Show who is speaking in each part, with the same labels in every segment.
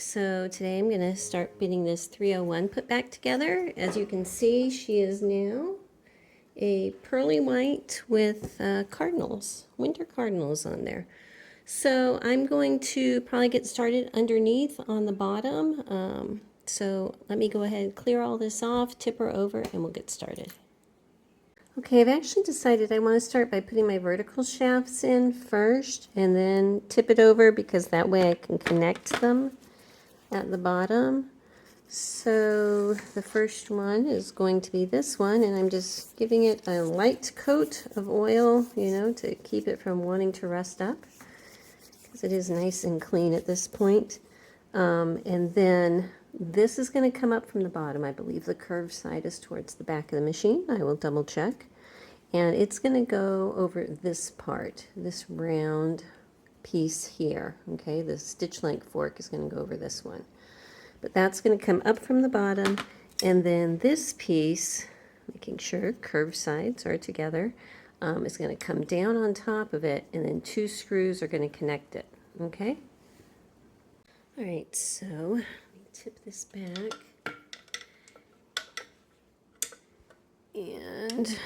Speaker 1: so today I'm going to start getting this 301 put back together. As you can see, she is now a pearly white with cardinals, winter cardinals on there. So I'm going to probably get started underneath on the bottom. So let me go ahead and clear all this off, tip her over, and we'll get started. Okay, I've actually decided I want to start by putting my vertical shafts in first and then tip it over because that way I can connect them at the bottom. So the first one is going to be this one, and I'm just giving it a light coat of oil, you know, to keep it from wanting to rust up because it is nice and clean at this point. And then this is going to come up from the bottom. I believe the curved side is towards the back of the machine. I will double check. And it's going to go over this part, this round piece here. Okay, the stitch length fork is going to go over this one. But that's going to come up from the bottom, and then this piece, making sure curved sides are together, is going to come down on top of it, and then two screws are going to connect it. Okay? All right, so let me tip this back. And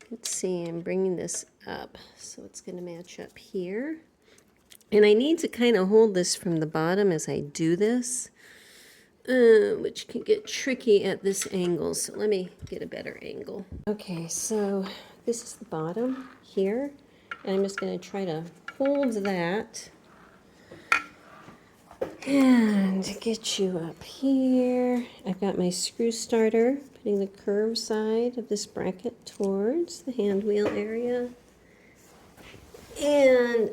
Speaker 1: let's see, I'm bringing this up, so it's going to match up here. And I need to kind of hold this from the bottom as I do this, which can get tricky at this angle. So let me get a better angle. Okay, so this is the bottom here. And I'm just going to try to hold that and get you up here. I've got my screw starter, putting the curved side of this bracket towards the hand wheel area. And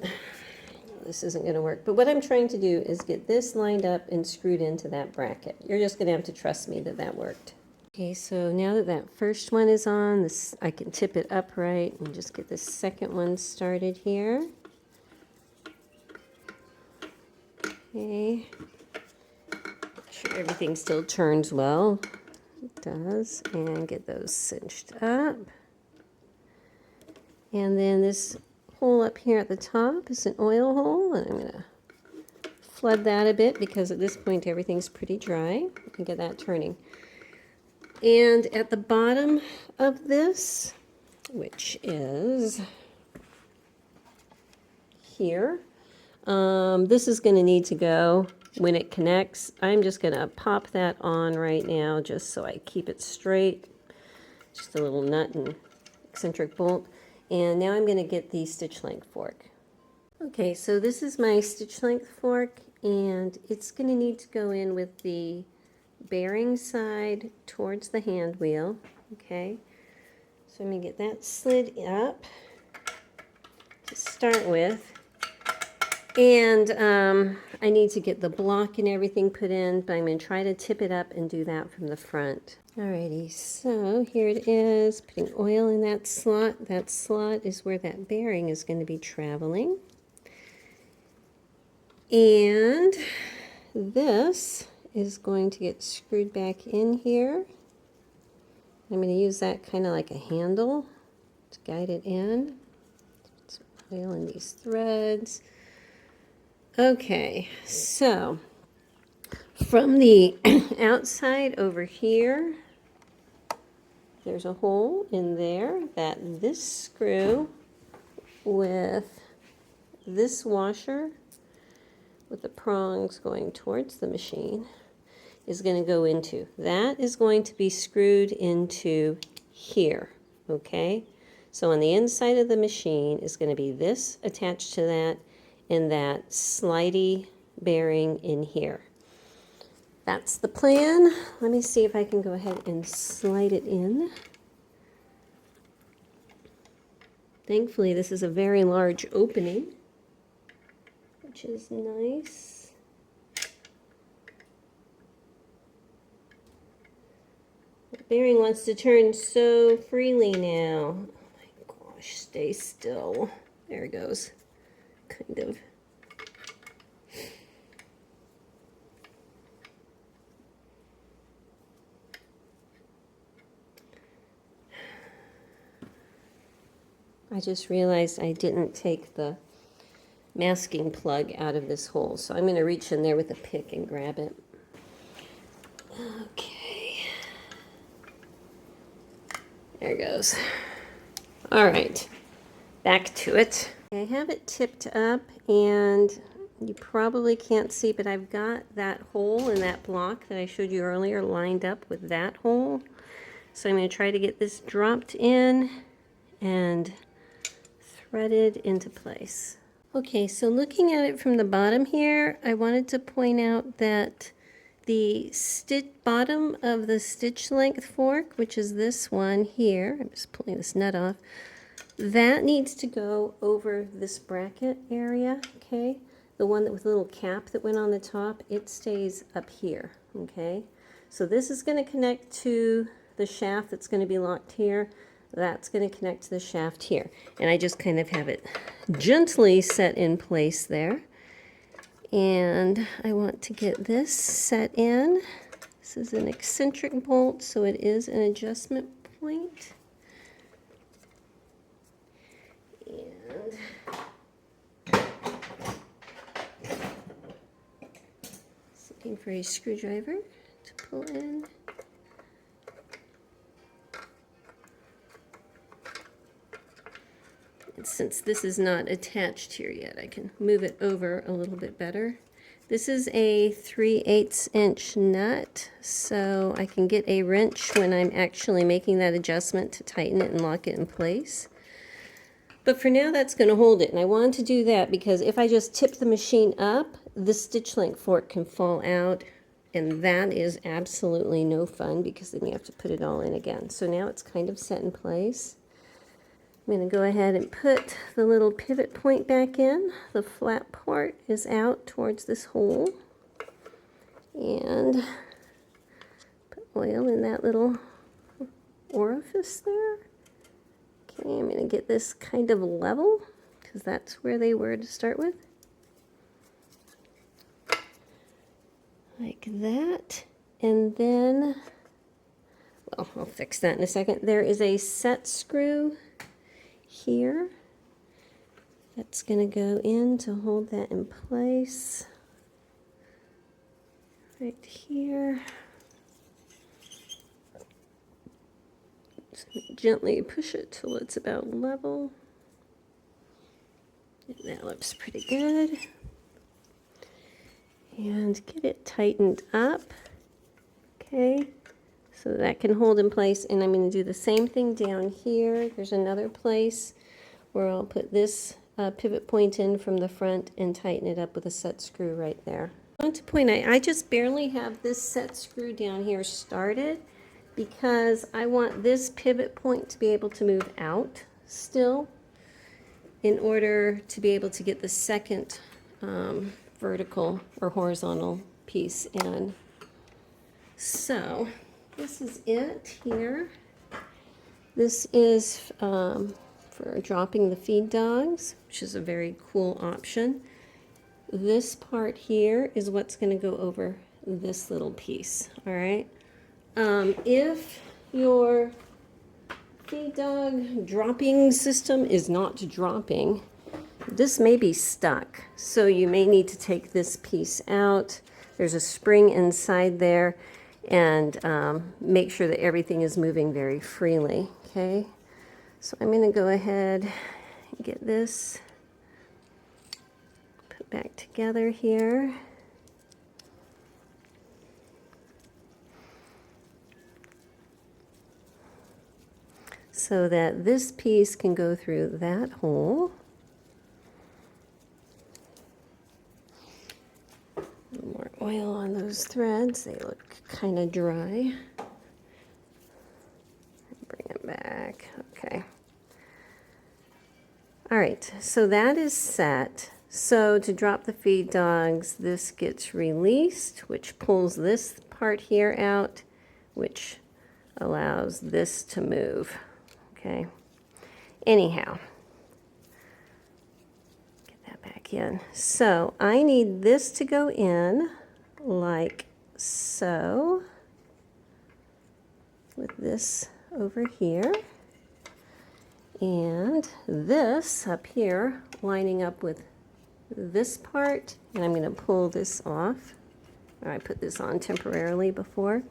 Speaker 1: this isn't going to work, but what I'm trying to do is get this lined up and screwed into that bracket. You're just going to have to trust me that that worked. Okay, so now that that first one is on, this I can tip it upright and just get the second one started here. Okay, make sure everything still turns well. It does, and get those cinched up. And then this hole up here at the top is an oil hole, and I'm going to flood that a bit because at this point everything's pretty dry. And get that turning. And at the bottom of this, which is here, this is going to need to go when it connects. I'm just going to pop that on right now just so I keep it straight. Just a little nut and eccentric bolt. And now I'm going to get the stitch length fork. Okay, so this is my stitch length fork, and it's going to need to go in with the bearing side towards the hand wheel. Okay, so I'm going to get that slid up to start with. And I need to get the block and everything put in, but I'm going to try to tip it up and do that from the front. Alrighty, so here it is, putting oil in that slot. That slot is where that bearing is going to be traveling. And this is going to get screwed back in here. I'm going to use that kind of like a handle to guide it in. Put some oil in these threads. Okay, so from the outside over here, there's a hole in there that this screw with this washer with the prongs going towards the machine is going to go into. That is going to be screwed into here, okay? So on the inside of the machine is going to be this attached to that and that slidey bearing in here. That's the plan. Let me see if I can go ahead and slide it in. Thankfully, this is a very large opening, which is nice. The bearing wants to turn so freely now. Oh my gosh, stay still. There it goes. Kind of. I just realized I didn't take the masking plug out of this hole. So I'm going to reach in there with a pick and grab it. Okay. There it goes. All right, back to it. I have it tipped up, and you probably can't see, but I've got that hole in that block that I showed you earlier lined up with that hole. So I'm going to try to get this dropped in and threaded into place. Okay, so looking at it from the bottom here, I wanted to point out that the bottom of the stitch length fork, which is this one here, I'm just pulling this nut off, that needs to go over this bracket area, okay? The one that with the little cap that went on the top, it stays up here, okay? So this is going to connect to the shaft that's going to be locked here. That's going to connect to the shaft here. And I just kind of have it gently set in place there. And I want to get this set in. This is an eccentric bolt, so it is an adjustment point. And just looking for a screwdriver to pull in. And since this is not attached here yet, I can move it over a little bit better. This is a 3/8 inch nut, so I can get a wrench when I'm actually making that adjustment to tighten it and lock it in place. But for now, that's going to hold it. And I wanted to do that because if I just tip the machine up, the stitch length fork can fall out. And that is absolutely no fun because then you have to put it all in again. So now it's kind of set in place. I'm going to go ahead and put the little pivot point back in. The flat part is out towards this hole. And put oil in that little orifice there. Okay, I'm going to get this kind of level because that's where they were to start with. Like that. And then, well, I'll fix that in a second. There is a set screw here that's going to go in to hold that in place right here. Just gently push it till it's about level. And that looks pretty good. And get it tightened up. Okay. So that can hold in place, and I'm going to do the same thing down here. There's another place where I'll put this pivot point in from the front and tighten it up with a set screw right there. I want to point out, I just barely have this set screw down here started because I want this pivot point to be able to move out still in order to be able to get the second vertical or horizontal piece in. So this is it here. This is for dropping the feed dogs, which is a very cool option. This part here is what's going to go over this little piece, all right? If your feed dog dropping system is not dropping, this may be stuck, so you may need to take this piece out. There's a spring inside there, and make sure that everything is moving very freely, okay? So I'm going to go ahead and get this put back together here. So that this piece can go through that hole. More oil on those threads. They look kind of dry. Bring them back. Okay. All right, so that is set. So to drop the feed dogs, this gets released, which pulls this part here out, which allows this to move. Okay. Anyhow, get that back in. So I need this to go in like so, with this over here, and this up here lining up with this part, and I'm going to pull this off. I put this on temporarily before.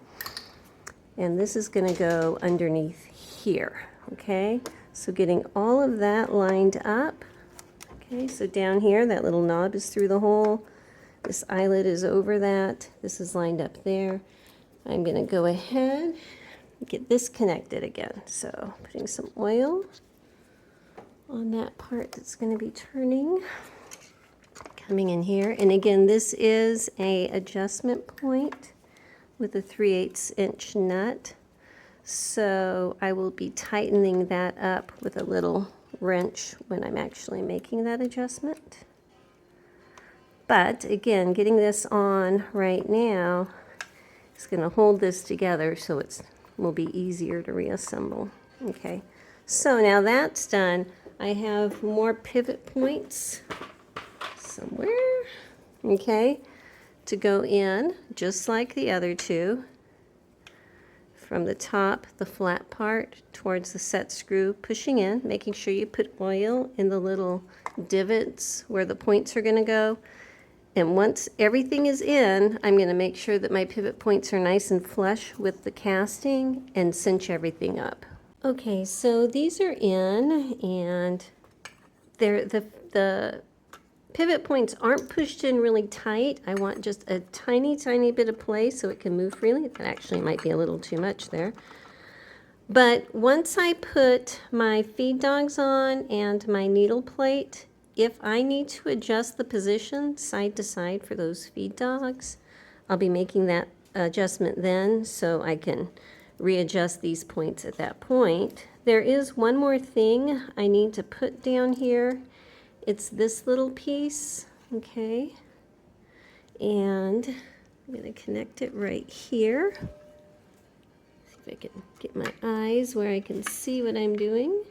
Speaker 1: And this is going to go underneath here, okay? So getting all of that lined up. Okay, so down here, that little knob is through the hole. This eyelet is over that. This is lined up there. I'm going to go ahead and get this connected again. So putting some oil on that part that's going to be turning. Coming in here. And again, this is a adjustment point with a 3/8 inch nut. So I will be tightening that up with a little wrench when I'm actually making that adjustment. But again, getting this on right now is going to hold this together so it will be easier to reassemble. Okay, so now that's done. I have more pivot points somewhere, okay, to go in just like the other two. From the top, the flat part, towards the set screw, pushing in, making sure you put oil in the little divots where the points are going to go. And once everything is in, I'm going to make sure that my pivot points are nice and flush with the casting and cinch everything up. Okay, so these are in, and the pivot points aren't pushed in really tight. I want just a tiny, tiny bit of play so it can move freely. That actually might be a little too much there. But once I put my feed dogs on and my needle plate, if I need to adjust the position side to side for those feed dogs, I'll be making that adjustment then so I can readjust these points at that point. There is one more thing I need to put down here. It's this little piece, okay? And I'm going to connect it right here. See if I can get my eyes where I can see what I'm doing.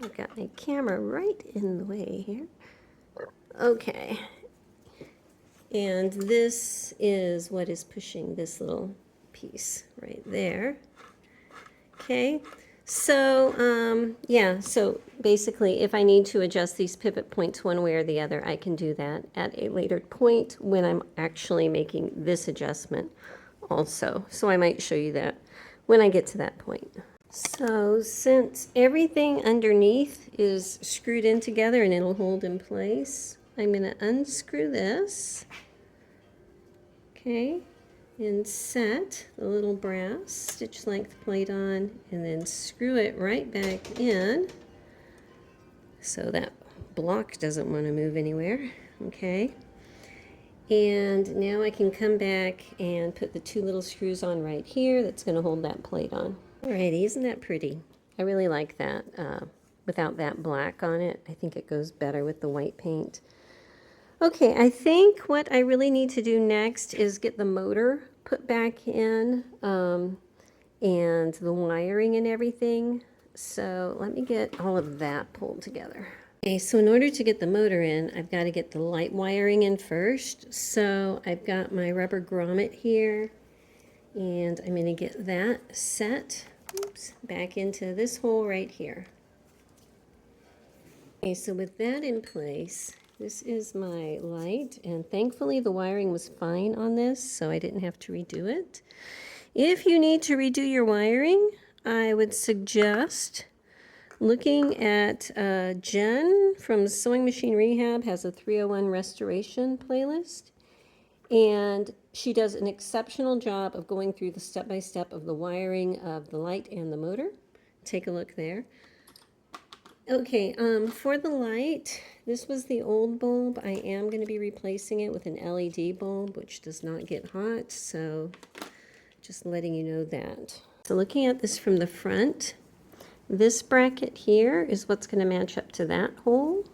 Speaker 1: I've got my camera right in the way here. Okay. And this is what is pushing this little piece right there. Okay, so yeah, so basically if I need to adjust these pivot points one way or the other, I can do that at a later point when I'm actually making this adjustment also. So I might show you that when I get to that point. So since everything underneath is screwed in together and it'll hold in place, I'm going to unscrew this. Okay. And set the little brass stitch length plate on and then screw it right back in so that block doesn't want to move anywhere. Okay, and now I can come back and put the two little screws on right here that's going to hold that plate on. Alrighty, isn't that pretty? I really like that without that black on it. I think it goes better with the white paint. Okay, I think what I really need to do next is get the motor put back in and the wiring and everything. So let me get all of that pulled together. Okay, so in order to get the motor in, I've got to get the light wiring in first. So I've got my rubber grommet here, and I'm going to get that set back into this hole right here. Okay, so with that in place, this is my light, and thankfully the wiring was fine on this, so I didn't have to redo it. If you need to redo your wiring, I would suggest looking at Jen from Sewing Machine Rehab has a 301 restoration playlist, and she does an exceptional job of going through the step-by-step of the wiring of the light and the motor. Take a look there. Okay, for the light, this was the old bulb. I am going to be replacing it with an LED bulb, which does not get hot, so just letting you know that. So looking at this from the front, this bracket here is what's going to match up to that hole.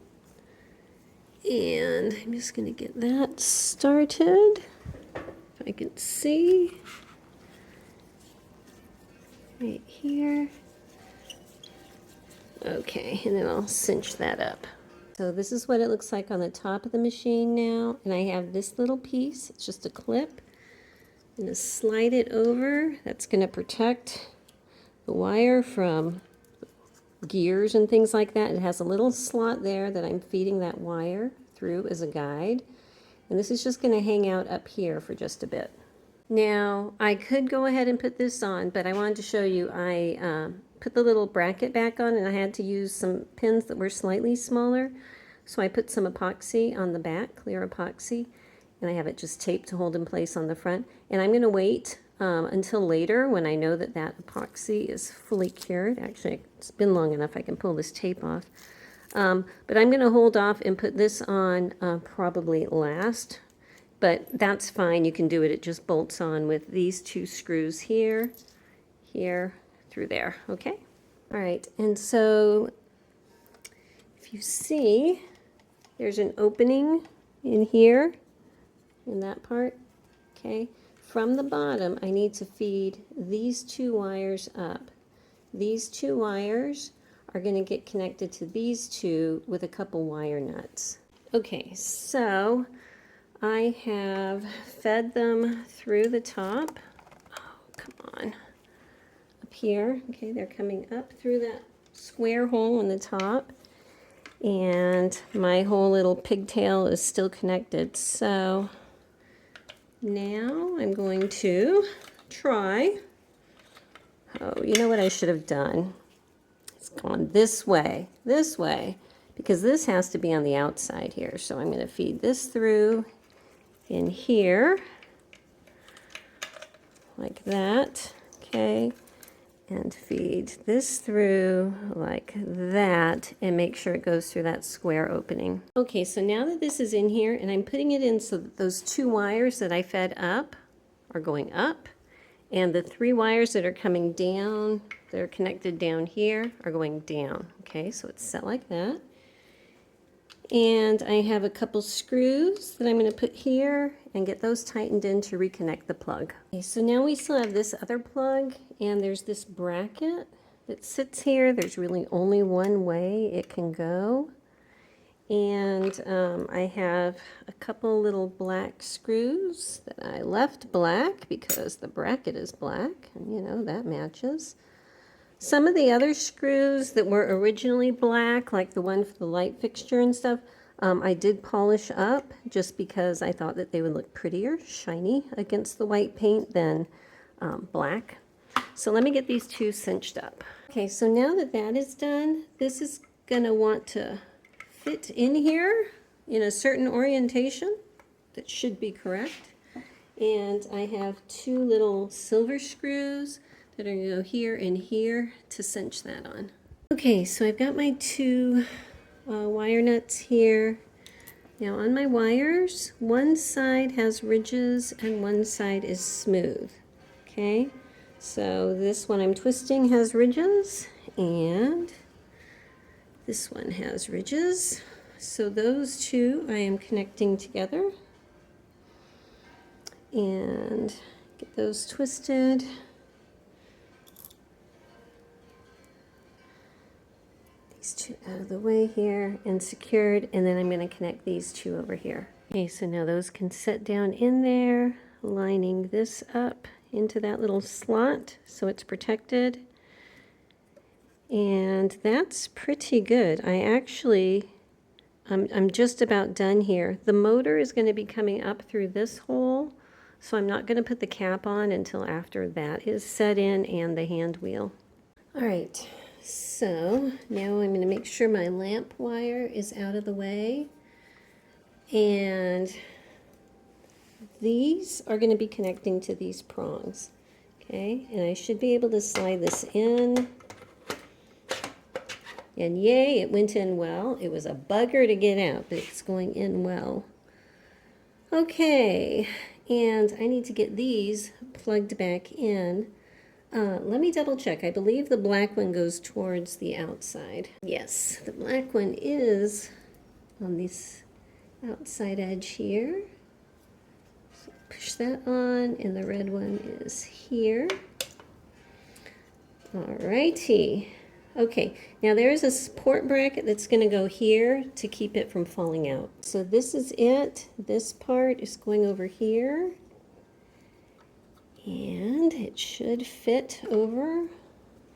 Speaker 1: And I'm just going to get that started, if I can see, right here. Okay, and then I'll cinch that up. So this is what it looks like on the top of the machine now, and I have this little piece, it's just a clip I'm going to slide it over. That's going to protect the wire from gears and things like that. It has a little slot there that I'm feeding that wire through as a guide. And this is just going to hang out up here for just a bit. Now, I could go ahead and put this on, but I wanted to show you, I put the little bracket back on and I had to use some pins that were slightly smaller. So I put some epoxy on the back, clear epoxy, and I have it just taped to hold in place on the front. And I'm going to wait until later when I know that that epoxy is fully cured. Actually, it's been long enough I can pull this tape off. But I'm going to hold off and put this on probably last. But that's fine. You can do it. It just bolts on with these two screws here, here, through there. Okay? All right. And so if you see, there's an opening in here, in that part. Okay? From the bottom, I need to feed these two wires up. These two wires are going to get connected to these two with a couple wire nuts. Okay, so I have fed them through the top. Oh, come on. Up here. Okay, they're coming up through that square hole in the top. And my whole little pigtail is still connected. So now I'm going to try. Oh, you know what I should have done? It's gone this way, because this has to be on the outside here. So I'm going to feed this through in here, like that, okay, and feed this through like that, and make sure it goes through that square opening. Okay, so now that this is in here, and I'm putting it in so that those two wires that I fed up are going up, and the three wires that are coming down, that are connected down here, are going down. Okay, so it's set like that. And I have a couple screws that I'm going to put here and get those tightened in to reconnect the plug. Okay, so now we still have this other plug, and there's this bracket that sits here. There's really only one way it can go. And I have a couple little black screws that I left black because the bracket is black, and you know, that matches. Some of the other screws that were originally black, like the one for the light fixture and stuff, I did polish up just because I thought that they would look prettier, shiny against the white paint than black. So let me get these two cinched up. Okay, so now that that is done, this is gonna want to fit in here in a certain orientation that should be correct. And I have two little silver screws that are going to go here and here to cinch that on. Okay, so I've got my two wire nuts here. Now on my wires, one side has ridges and one side is smooth. Okay, so this one I'm twisting has ridges, and this one has ridges. So those two I am connecting together. And get those twisted. These two out of the way here and secured, and then I'm going to connect these two over here. Okay, so now those can sit down in there, lining this up into that little slot so it's protected. And that's pretty good. I'm just about done here. The motor is going to be coming up through this hole, so I'm not going to put the cap on until after that is set in and the hand wheel. All right, so now I'm going to make sure my lamp wire is out of the way. And these are going to be connecting to these prongs. Okay, and I should be able to slide this in. And yay, it went in well. It was a bugger to get out, but it's going in well. Okay, and I need to get these plugged back in. Let me double check. I believe the black one goes towards the outside. Yes, the black one is on this outside edge here. So push that on, and the red one is here. All righty. Okay, now there is a support bracket that's going to go here to keep it from falling out. So this is it. This part is going over here. And it should fit over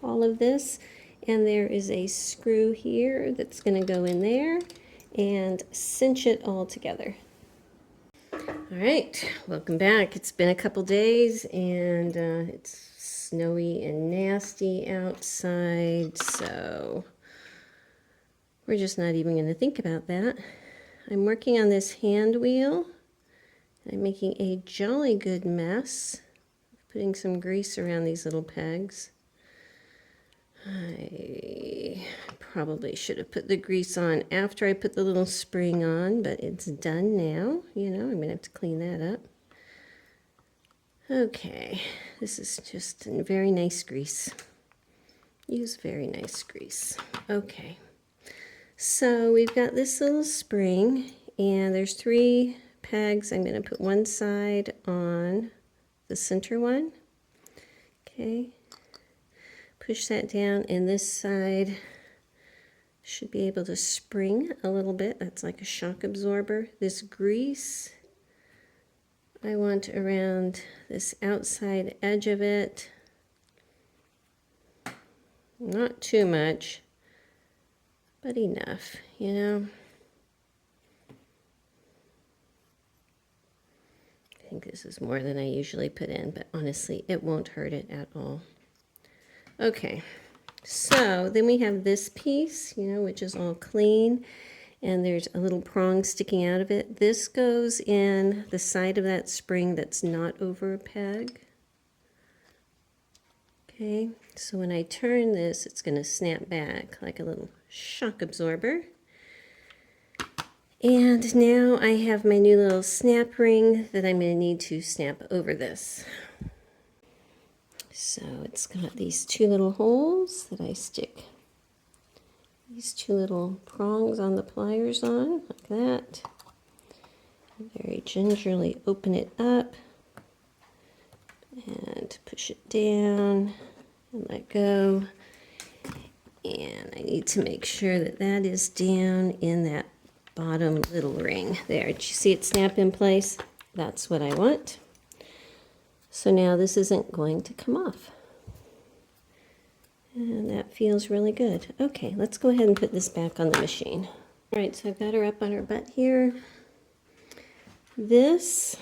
Speaker 1: all of this. And there is a screw here that's going to go in there and cinch it all together. All right, welcome back. It's been a couple days and it's snowy and nasty outside, so we're just not even going to think about that. I'm working on this hand wheel. I'm making a jolly good mess, putting some grease around these little pegs. I probably should have put the grease on after I put the little spring on, but it's done now. You know, I'm going to have to clean that up. Okay, this is just a very nice grease. Use very nice grease. Okay, so we've got this little spring, and there's 3 pegs. I'm going to put one side on the center one. Okay. Push that down, and this side should be able to spring a little bit. That's like a shock absorber. This grease, I want around this outside edge of it. Not too much, but enough, you know. I think this is more than I usually put in, but honestly, it won't hurt it at all. Okay, so then we have this piece, you know, which is all clean, and there's a little prong sticking out of it. This goes in the side of that spring that's not over a peg. Okay, so when I turn this, it's going to snap back like a little shock absorber. And now I have my new little snap ring that I'm going to need to snap over this. So it's got these 2 little holes that I stick these 2 little prongs on the pliers on, like that. Very gingerly open it up and push it down and let go. And I need to make sure that that is down in that bottom little ring there. Did you see it snap in place? That's what I want. So now this isn't going to come off. And that feels really good. Okay, let's go ahead and put this back on the machine. All right, so I've got her up on her butt here. This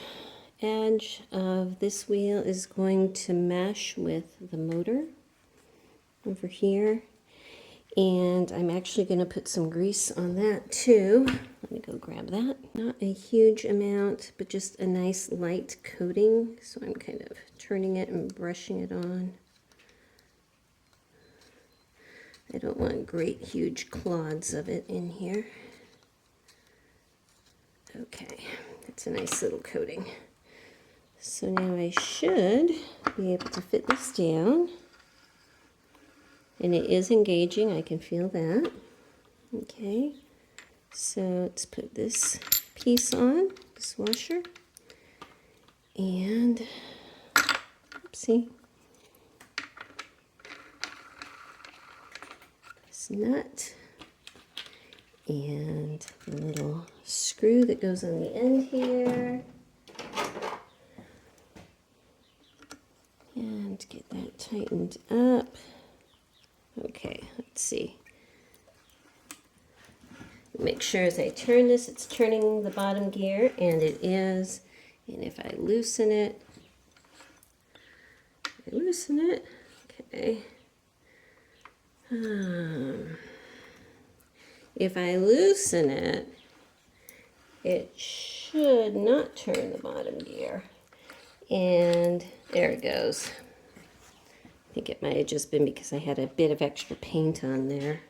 Speaker 1: edge of this wheel is going to mesh with the motor over here. And I'm actually going to put some grease on that too. Let me go grab that. Not a huge amount, but just a nice light coating. So I'm kind of turning it and brushing it on. I don't want great huge clods of it in here. Okay, that's a nice little coating. So now I should be able to fit this down. And it is engaging, I can feel that. Okay, so let's put this piece on, this washer. And, oopsie, this nut. And the little screw that goes on the end here. And get that tightened up. Okay, let's see. Make sure as I turn this, it's turning the bottom gear, and it is. And if I loosen it, okay. If I loosen it, it should not turn the bottom gear. And there it goes. I think it might have just been because I had a bit of extra paint on there.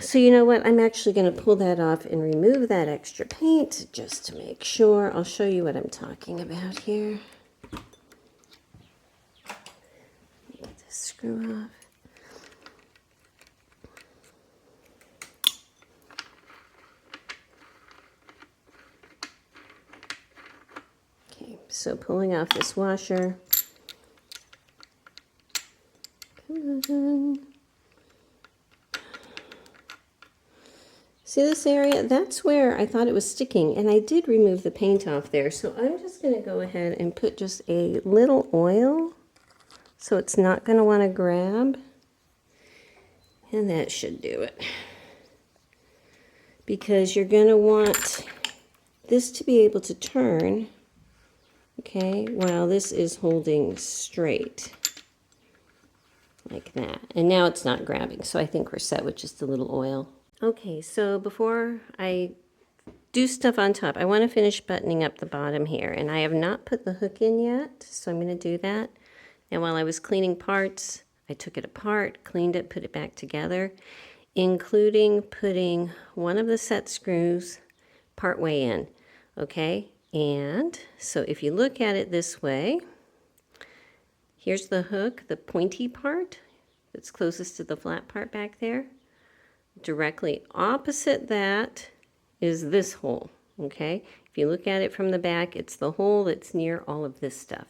Speaker 1: So you know what? I'm actually going to pull that off and remove that extra paint just to make sure. I'll show you what I'm talking about here. Get this screw off. Okay, so pulling off this washer. Come on. See this area? That's where I thought it was sticking, and I did remove the paint off there. So I'm just going to go ahead and put just a little oil so it's not going to want to grab. And that should do it. Because you're going to want this to be able to turn, okay, while this is holding straight. Like that. And now it's not grabbing, so I think we're set with just a little oil. Okay, so before I do stuff on top, I want to finish buttoning up the bottom here, and I have not put the hook in yet, so I'm going to do that. And while I was cleaning parts, I took it apart, cleaned it, put it back together, including putting one of the set screws part way in, okay? And so if you look at it this way, here's the hook, the pointy part that's closest to the flat part back there. Directly opposite that is this hole, okay? If you look at it from the back, it's the hole that's near all of this stuff.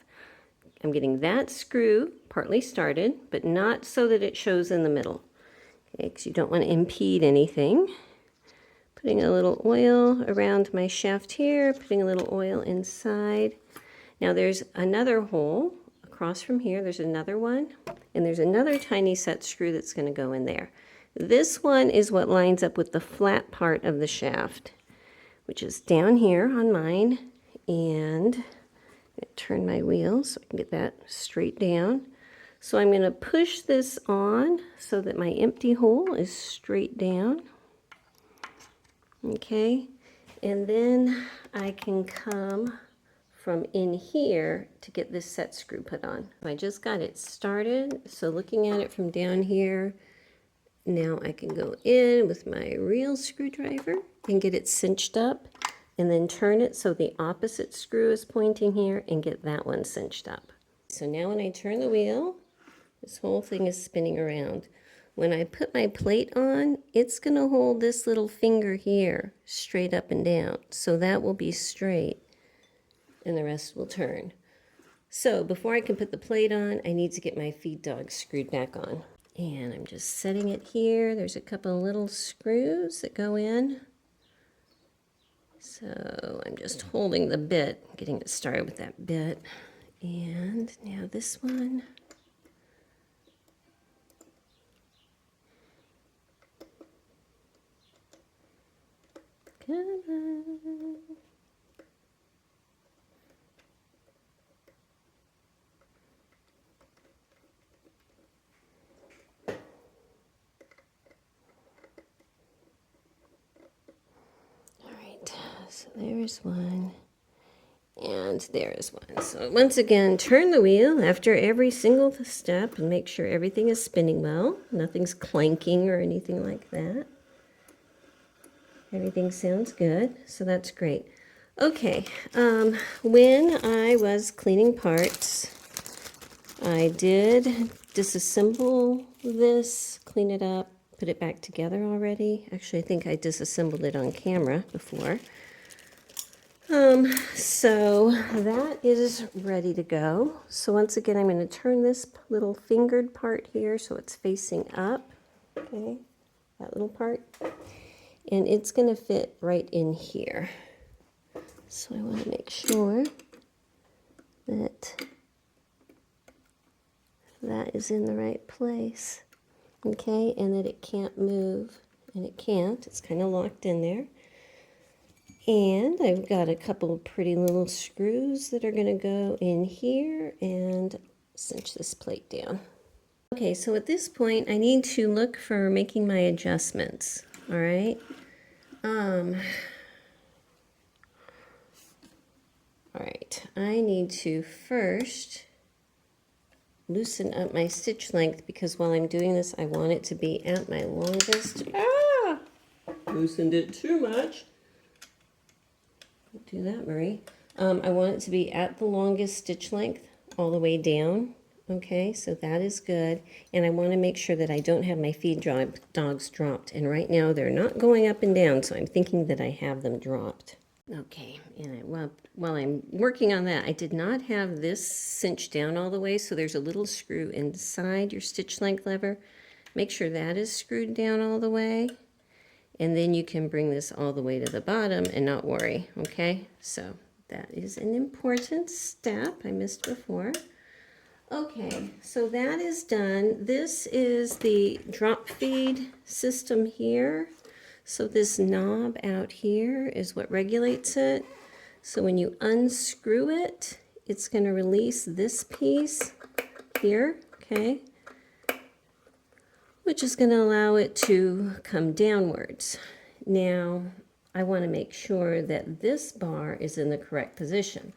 Speaker 1: I'm getting that screw partly started, but not so that it shows in the middle, okay? Because you don't want to impede anything. Putting a little oil around my shaft here, putting a little oil inside. Now there's another hole across from here. There's another one, and there's another tiny set screw that's going to go in there. This one is what lines up with the flat part of the shaft, which is down here on mine. And I'm going to turn my wheel so I can get that straight down. So I'm going to push this on so that my empty hole is straight down. Okay, and then I can come from in here to get this set screw put on. I just got it started, so looking at it from down here, now I can go in with my real screwdriver and get it cinched up, and then turn it so the opposite screw is pointing here and get that one cinched up. So now when I turn the wheel, this whole thing is spinning around. When I put my plate on, it's going to hold this little finger here straight up and down. So that will be straight and the rest will turn. So before I can put the plate on, I need to get my feed dog screwed back on. And I'm just setting it here. There's a couple of little screws that go in. So I'm just holding the bit, getting it started with that bit. And now this one. Come on. All right, so there's one, and there's one. So once again, turn the wheel after every single step and make sure everything is spinning well. Nothing's clanking or anything like that. Everything sounds good, so that's great. Okay, when I was cleaning parts, I did disassemble this, clean it up, put it back together already. Actually, I think I disassembled it on camera before. So that is ready to go. So once again, I'm going to turn this little fingered part here so it's facing up, okay, that little part. And it's going to fit right in here. So I want to make sure that that is in the right place. Okay, and that it can't move. And it can't. It's kind of locked in there. And I've got a couple of pretty little screws that are going to go in here and cinch this plate down. Okay, so at this point, I need to look for making my adjustments. All right. All right, I need to first loosen up my stitch length because while I'm doing this, I want it to be at my longest. Ah! Loosened it too much. Don't do that, Marie. I want it to be at the longest stitch length all the way down. Okay, so that is good. And I want to make sure that I don't have my feed dogs dropped. And right now they're not going up and down, so I'm thinking that I have them dropped. Okay, and while I'm working on that, I did not have this cinched down all the way, so there's a little screw inside your stitch length lever. Make sure that is screwed down all the way. And then you can bring this all the way to the bottom and not worry, okay? So that is an important step I missed before. Okay, so that is done. This is the drop feed system here. So this knob out here is what regulates it. So when you unscrew it, it's going to release this piece here, okay? Which is going to allow it to come downwards. Now, I want to make sure that this bar is in the correct position.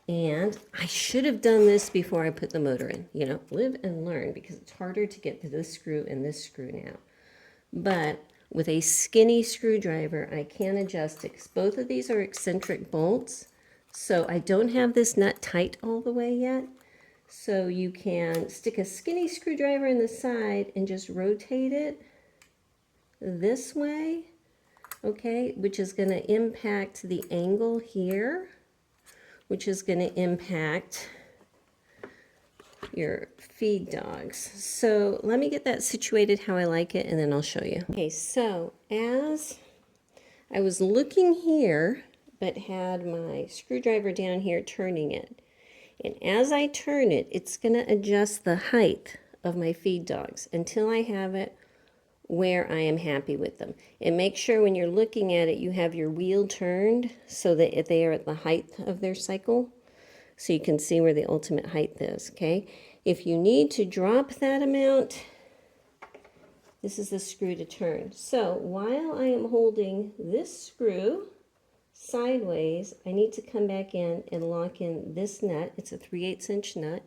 Speaker 1: And I should have done this before I put the motor in. You know, live and learn, because it's harder to get to this screw and this screw now. But with a skinny screwdriver, I can adjust it, because both of these are eccentric bolts. So I don't have this nut tight all the way yet. So you can stick a skinny screwdriver in the side and just rotate it this way, okay, which is going to impact the angle here, which is going to impact your feed dogs. So let me get that situated how I like it, and then I'll show you. Okay, so as I was looking here, but had my screwdriver down here turning it, and as I turn it, it's going to adjust the height of my feed dogs until I have it where I am happy with them. And make sure when you're looking at it, you have your wheel turned so that they are at the height of their cycle, so you can see where the ultimate height is, okay? If you need to drop that amount, this is the screw to turn. So while I am holding this screw sideways, I need to come back in and lock in this nut. It's a 3/8 inch nut.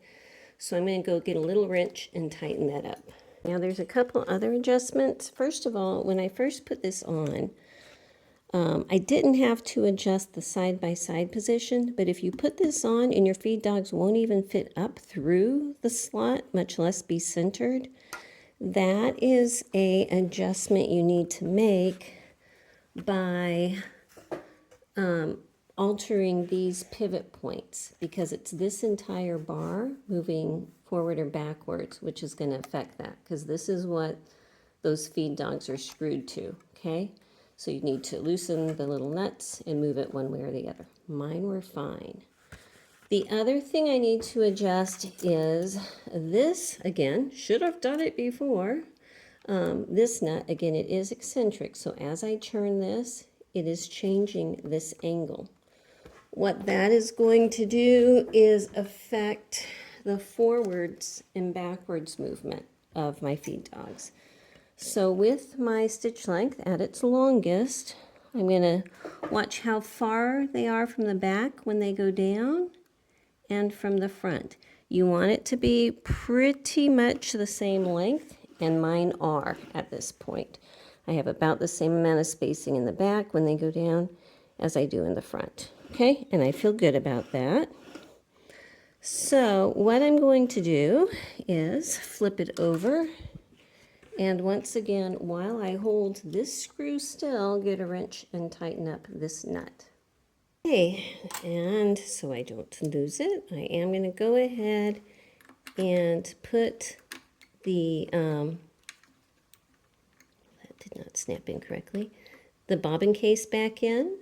Speaker 1: So I'm going to go get a little wrench and tighten that up. Now there's a couple other adjustments. First of all, when I first put this on, I didn't have to adjust the side-by-side position, but if you put this on and your feed dogs won't even fit up through the slot, much less be centered, that is an adjustment you need to make by altering these pivot points, because it's this entire bar moving forward or backwards, which is going to affect that, because this is what those feed dogs are screwed to, okay? So you need to loosen the little nuts and move it one way or the other. Mine were fine. The other thing I need to adjust is this, again, should have done it before. This nut, again, it is eccentric, so as I turn this, it is changing this angle. What that is going to do is affect the forwards and backwards movement of my feed dogs. So with my stitch length at its longest, I'm going to watch how far they are from the back when they go down and from the front. You want it to be pretty much the same length, and mine are at this point. I have about the same amount of spacing in the back when they go down as I do in the front. Okay, and I feel good about that. So what I'm going to do is flip it over, and once again, while I hold this screw still, get a wrench and tighten up this nut. Okay, and so I don't lose it, I am going to go ahead and put the, that did not snap in correctly, the bobbin case back in.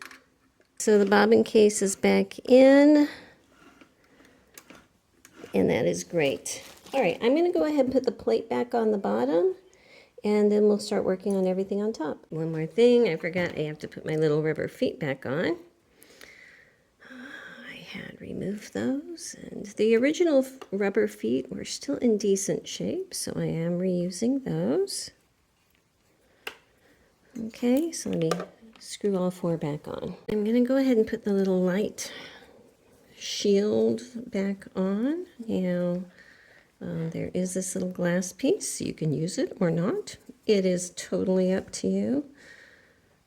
Speaker 1: So the bobbin case is back in, and that is great. All right, I'm going to go ahead and put the plate back on the bottom, and then we'll start working on everything on top. One more thing, I forgot I have to put my little rubber feet back on. I had removed those, and the original rubber feet were still in decent shape, so I am reusing those. Okay, so let me screw all four back on. I'm going to go ahead and put the little light shield back on. Now, there is this little glass piece. You can use it or not. It is totally up to you.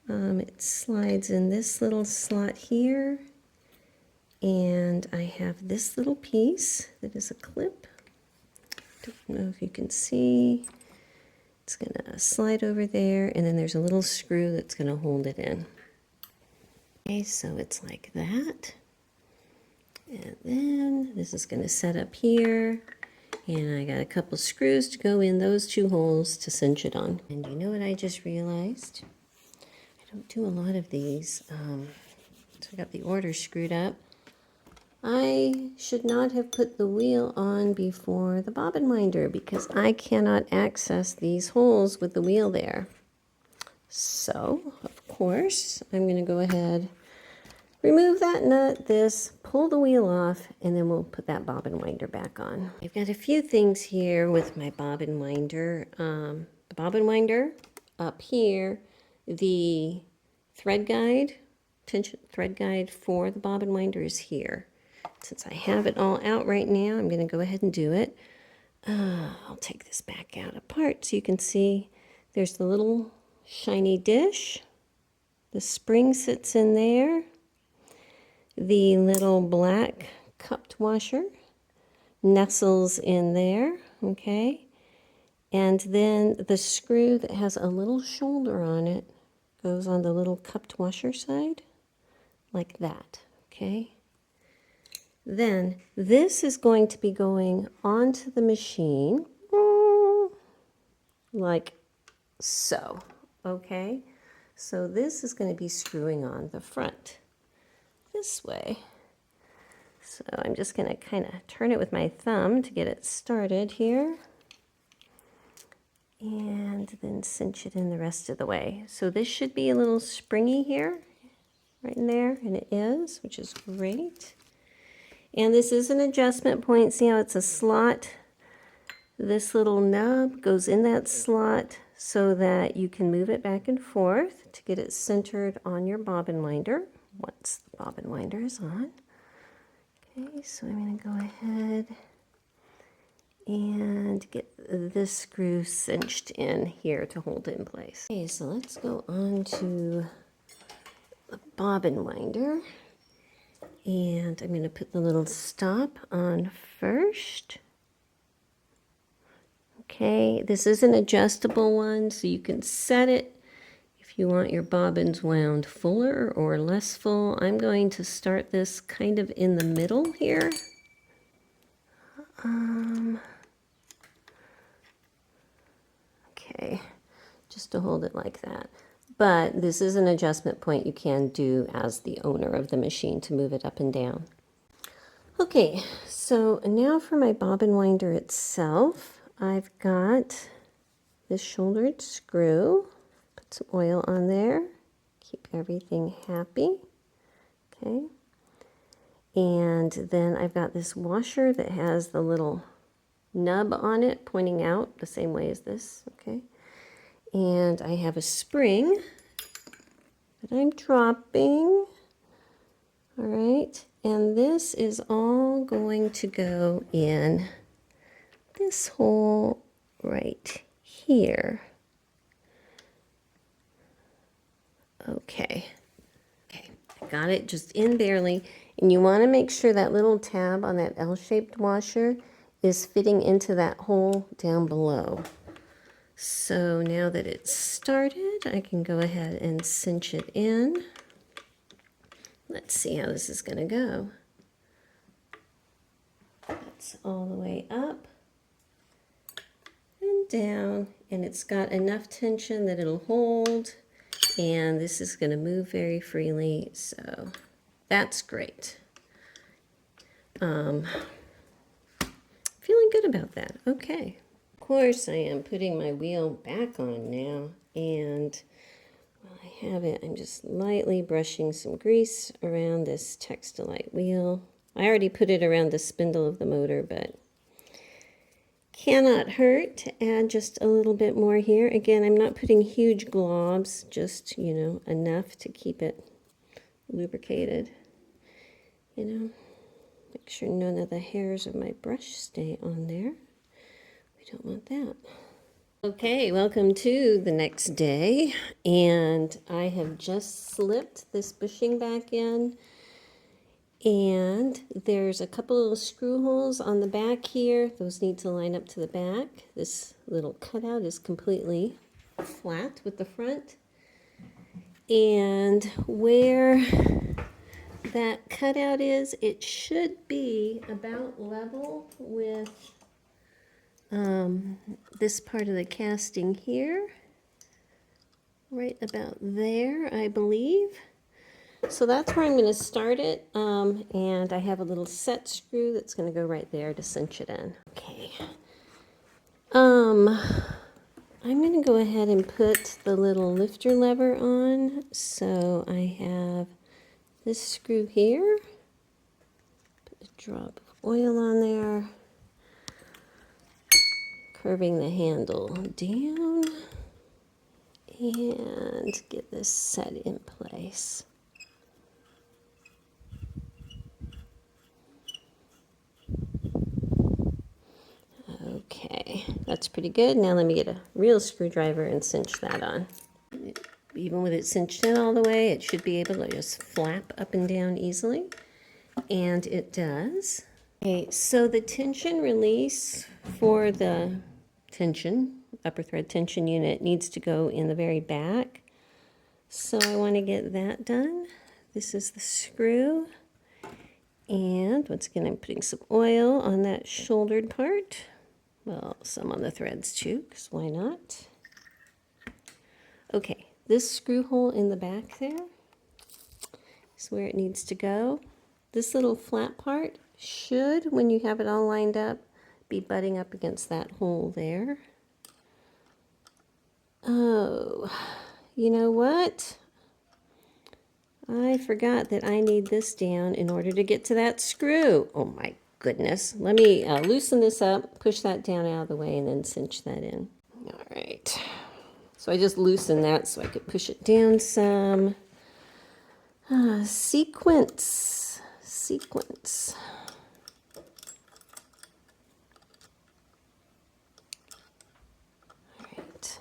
Speaker 1: It slides in this little slot here. And I have this little piece that is a clip. Don't know if you can see. It's going to slide over there, and then there's a little screw that's going to hold it in. Okay, so it's like that. And then this is going to set up here. And I got a couple screws to go in those two holes to cinch it on. And you know what I just realized? don't do a lot of these. So I got the order screwed up. I should not have put the wheel on before the bobbin winder because I cannot access these holes with the wheel there. So, of course, I'm going to go ahead, remove that nut, pull the wheel off, and then we'll put that bobbin winder back on. I've got a few things here with my bobbin winder. The bobbin winder up here, the thread guide, tension thread guide for the bobbin winder is here. Since I have it all out right now, I'm going to go ahead and do it. I'll take this back out apart so you can see there's the little shiny dish. The spring sits in there. The little black cupped washer nestles in there, okay? And then the screw that has a little shoulder on it goes on the little cupped washer side, like that, okay? Then this is going to be going onto the machine, like so, okay? So this is going to be screwing on the front this way. So I'm just going to kind of turn it with my thumb to get it started here. And then cinch it in the rest of the way. So this should be a little springy here, right in there, and it is, which is great. And this is an adjustment point. See how it's a slot? This little nub goes in that slot so that you can move it back and forth to get it centered on your bobbin winder once the bobbin winder is on. Okay, so I'm going to go ahead and get this screw cinched in here to hold it in place. Okay, so let's go on to the bobbin winder. And I'm going to put the little stop on first. Okay, this is an adjustable one, so you can set it if you want your bobbins wound fuller or less full. I'm going to start this kind of in the middle here. Okay, just to hold it like that. But this is an adjustment point you can do as the owner of the machine to move it up and down. Okay, so now for my bobbin winder itself, I've got this shouldered screw. Put some oil on there, keep everything happy. Okay, and then I've got this washer that has the little nub on it pointing out the same way as this. Okay, and I have a spring that I'm dropping. All right, and this is all going to go in this hole right here. Okay, I got it just in barely, and you want to make sure that little tab on that L-shaped washer is fitting into that hole down below. So now that it's started, I can go ahead and cinch it in. Let's see how this is going to go. That's all the way up and down, and it's got enough tension that it'll hold, and this is going to move very freely, so that's great. Feeling good about that. Okay. Of course, I am putting my wheel back on now, and while I have it, I'm just lightly brushing some grease around this Textilite wheel. I already put it around the spindle of the motor, but cannot hurt to add just a little bit more here. Again, I'm not putting huge globs, just, you know, enough to keep it lubricated. You know, make sure none of the hairs of my brush stay on there. We don't want that. Okay, welcome to the next day, and I have just slipped this bushing back in, and there's a couple of screw holes on the back here. Those need to line up to the back. This little cutout is completely flat with the front, and where that cutout is, it should be about level with this part of the casting here. right about there, I believe. So that's where I'm going to start it, and I have a little set screw that's going to go right there to cinch it in. Okay. I'm going to go ahead and put the little lifter lever on. So I have this screw here. Put a drop of oil on there. Curving the handle down. And get this set in place. Okay, that's pretty good. Now let me get a real screwdriver and cinch that on. Even with it cinched in all the way, it should be able to just flap up and down easily. And it does. Okay, so the tension release for the upper thread tension unit needs to go in the very back. So I want to get that done. This is the screw. And once again, I'm putting some oil on that shouldered part. Well, some on the threads too, because why not? Okay, this screw hole in the back there is where it needs to go. This little flat part should, when you have it all lined up, be butting up against that hole there. Oh, you know what? I forgot that I need this down in order to get to that screw. Oh my goodness. Let me loosen this up, push that down out of the way, and then cinch that in. All right. So I just loosened that so I could push it down some. Sequence. All right.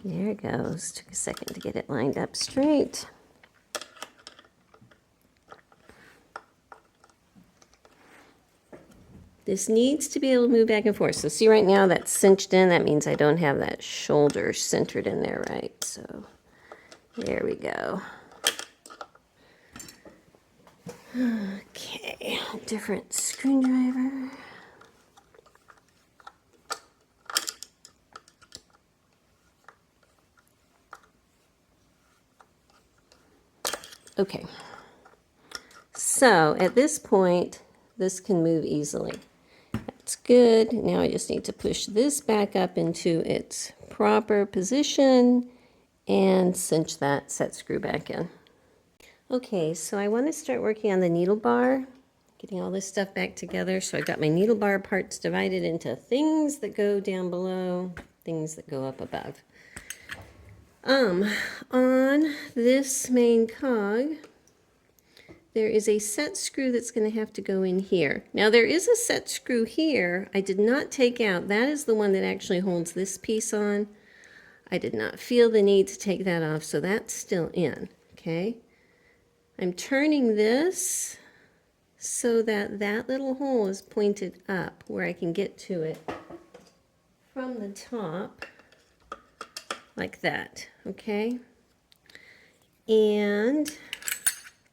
Speaker 1: There it goes. Took a second to get it lined up straight. This needs to be able to move back and forth. So see right now that's cinched in. That means I don't have that shoulder centered in there right. So there we go. Okay, different screwdriver. Okay, so at this point, this can move easily. That's good. Now I just need to push this back up into its proper position and cinch that set screw back in. Okay, so I want to start working on the needle bar, getting all this stuff back together. So I've got my needle bar parts divided into things that go down below, things that go up above. On this main cog, there is a set screw that's going to have to go in here. Now there is a set screw here I did not take out. That is the one that actually holds this piece on. I did not feel the need to take that off, so that's still in, okay? I'm turning this so that that little hole is pointed up where I can get to it from the top like that, okay? And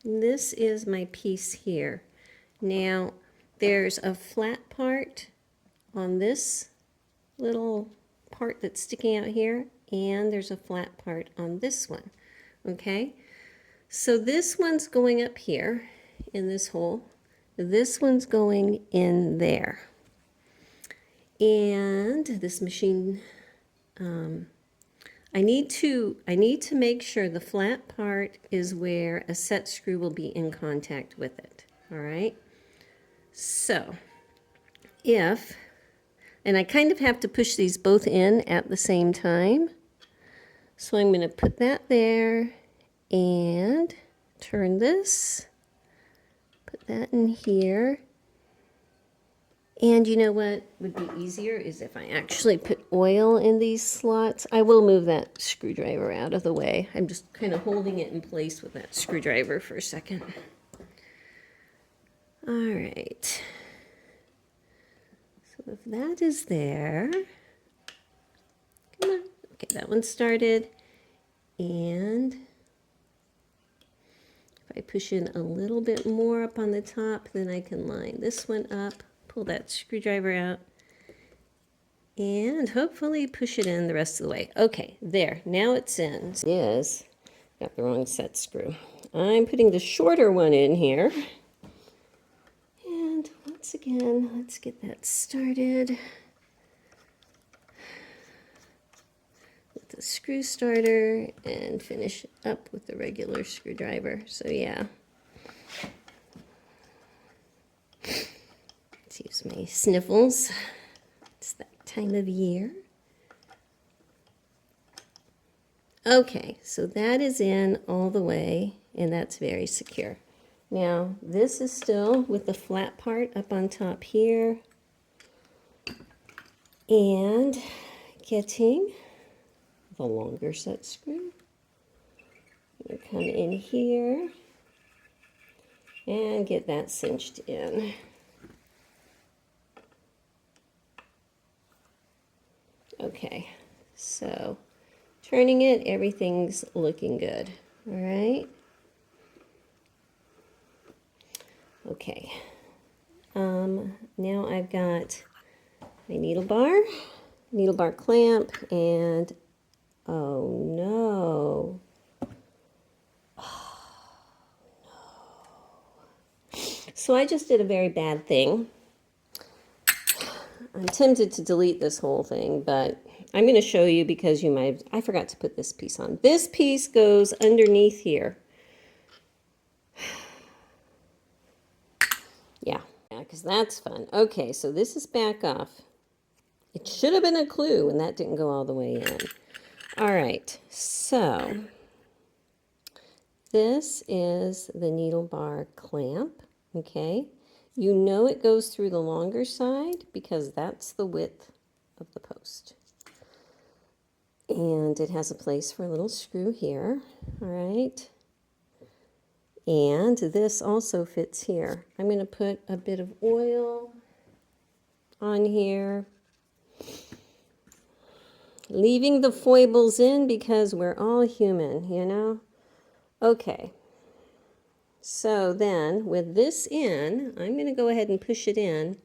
Speaker 1: this is my piece here. Now, there's a flat part on this little part that's sticking out here, and there's a flat part on this one, okay? So this one's going up here in this hole. This one's going in there. And this machine, I need to make sure the flat part is where a set screw will be in contact with it. All right. So and I kind of have to push these both in at the same time. So I'm going to put that there and turn this, put that in here. And you know what would be easier is if I actually put oil in these slots. I will move that screwdriver out of the way. I'm just kind of holding it in place with that screwdriver for a second. All right. So if that is there, come on. Okay, that one started. And if I push in a little bit more up on the top, then I can line this one up. Pull that screwdriver out, And hopefully push it in the rest of the way. Okay, there, now it's in. It is, got the wrong set screw. I'm putting the shorter one in here. And once again, let's get that started with the screw starter and finish up with the regular screwdriver. So yeah. Let's use my sniffles. It's that time of year. Okay, so that is in all the way, and that's very secure. Now, this is still with the flat part up on top here. And getting the longer set screw. You come in here and get that cinched in. Okay, so turning it, everything's looking good. All right. Okay. Now I've got my needle bar clamp, and oh no. Oh no. So I just did a very bad thing. I'm tempted to delete this whole thing, but I'm going to show you because I forgot to put this piece on. This piece goes underneath here. Yeah, because that's fun. Okay, so this is back off. It should have been a clue, and that didn't go all the way in. All right, so this is the needle bar clamp, okay? You know it goes through the longer side because that's the width of the post. And it has a place for a little screw here, all right? And this also fits here. I'm going to put a bit of oil on here, leaving the foibles in because we're all human, you know? Okay. So then with this in, I'm going to go ahead and push it in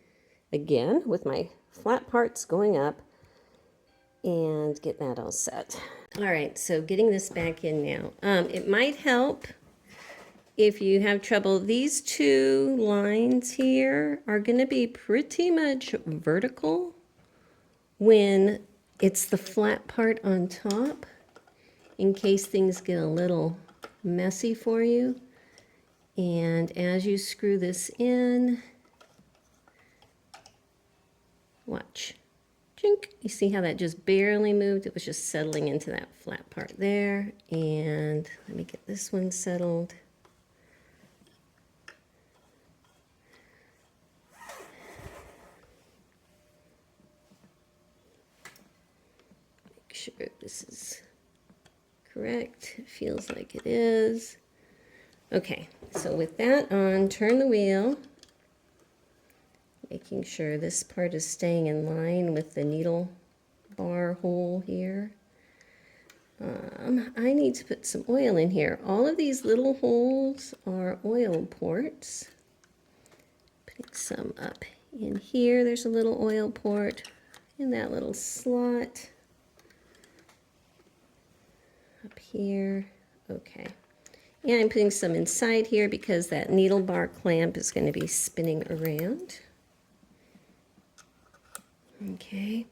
Speaker 1: again with my flat parts going up and get that all set. All right, so getting this back in now. It might help if you have trouble. These two lines here are going to be pretty much vertical when it's the flat part on top, in case things get a little messy for you. And as you screw this in, watch. Chink. You see how that just barely moved? It was just settling into that flat part there. And let me get this one settled. Make sure this is correct. It feels like it is. Okay, so with that on, turn the wheel, making sure this part is staying in line with the needle bar hole here. I need to put some oil in here. All of these little holes are oil ports. Putting some up in here. There's a little oil port in that little slot. Up here. Okay. And I'm putting some inside here because that needle bar clamp is going to be spinning around. Okay.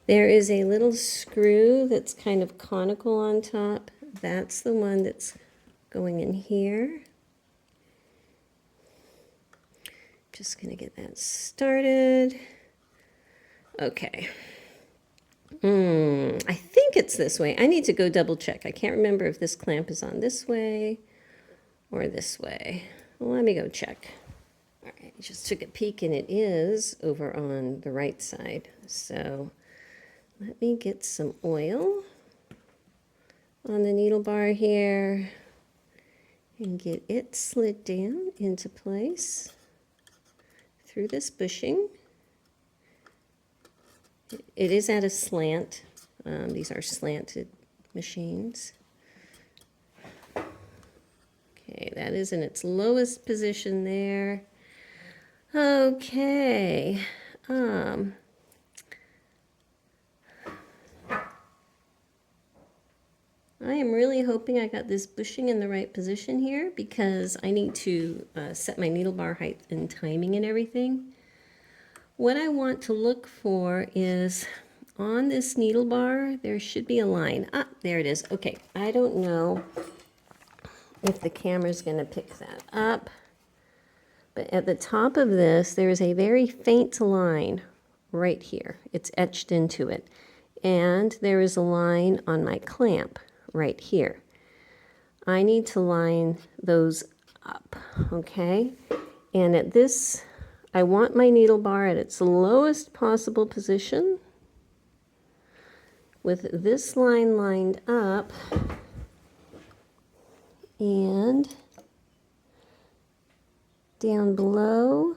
Speaker 1: There is a little screw that's kind of conical on top. That's the one that's going in here. Just going to get that started. Okay. I think it's this way. I need to go double check. I can't remember if this clamp is on this way or this way. Well, let me go check. All right, I just took a peek and it is over on the right side. So let me get some oil on the needle bar here and get it slid down into place through this bushing. It is at a slant. These are slanted machines. Okay, that is in its lowest position there. Okay. I am really hoping I got this bushing in the right position here because I need to set my needle bar height and timing and everything. What I want to look for is on this needle bar, there should be a line. Ah, there it is. Okay, I don't know if the camera's going to pick that up, but at the top of this, there is a very faint line right here. It's etched into it. And there is a line on my clamp right here. I need to line those up, okay? And at this, I want my needle bar at its lowest possible position with this line lined up, and down below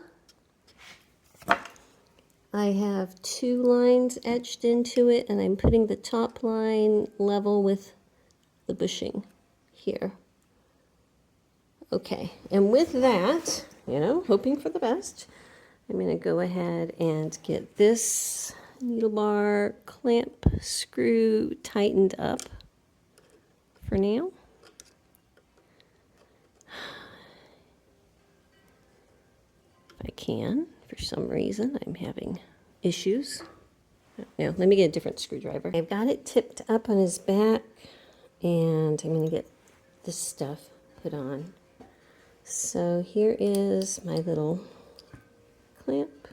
Speaker 1: I have 2 lines etched into it, and I'm putting the top line level with the bushing here. Okay, and with that, you know, hoping for the best, I'm going to go ahead and get this needle bar clamp screw tightened up for now. If I can, for some reason, I'm having issues. No, let me get a different screwdriver. I've got it tipped up on his back, and I'm going to get this stuff put on. So here is my little clamp,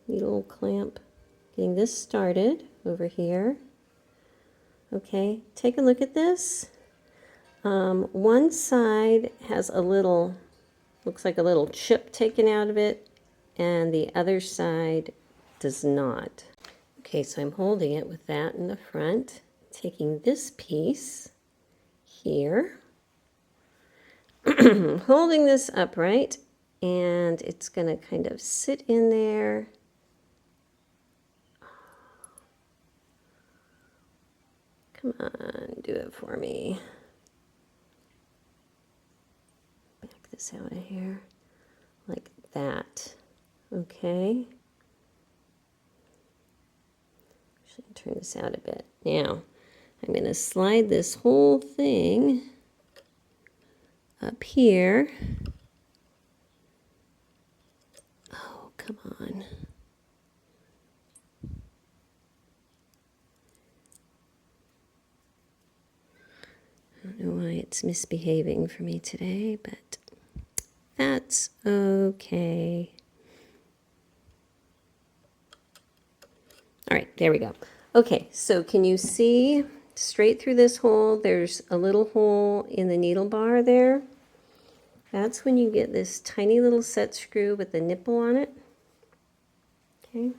Speaker 1: needle clamp, getting this started over here. Okay, take a look at this. One side has a little, looks like a little chip taken out of it, and the other side does not. Okay, so I'm holding it with that in the front, taking this piece here, holding this upright, and it's going to kind of sit in there. Come on, do it for me. Back this out of here, like that. Okay. Should turn this out a bit. Now, I'm going to slide this whole thing up here. Oh, come on. I don't know why it's misbehaving for me today, but that's okay. All right, there we go. Okay, so can you see straight through this hole? There's a little hole in the needle bar there. That's when you get this tiny little set screw with the nipple on it. Okay.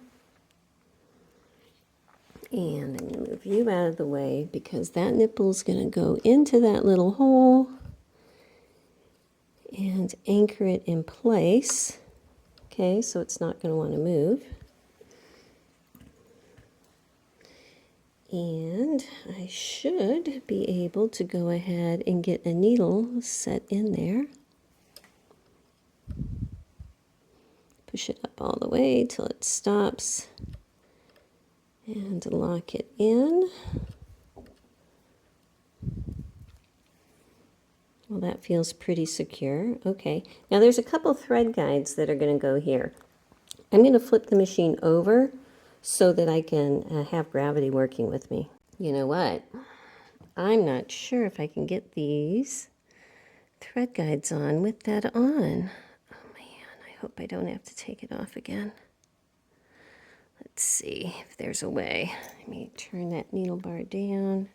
Speaker 1: And I'm going to move you out of the way because that nipple is going to go into that little hole and anchor it in place. Okay, so it's not going to want to move. And I should be able to go ahead and get a needle set in there. Push it up all the way till it stops and lock it in. Well, that feels pretty secure. Okay, now there's a couple thread guides that are going to go here. I'm going to flip the machine over so that I can have gravity working with me. You know what? I'm not sure if I can get these thread guides on with that on. Oh man, I hope I don't have to take it off again. Let's see if there's a way. Let me turn that needle bar down.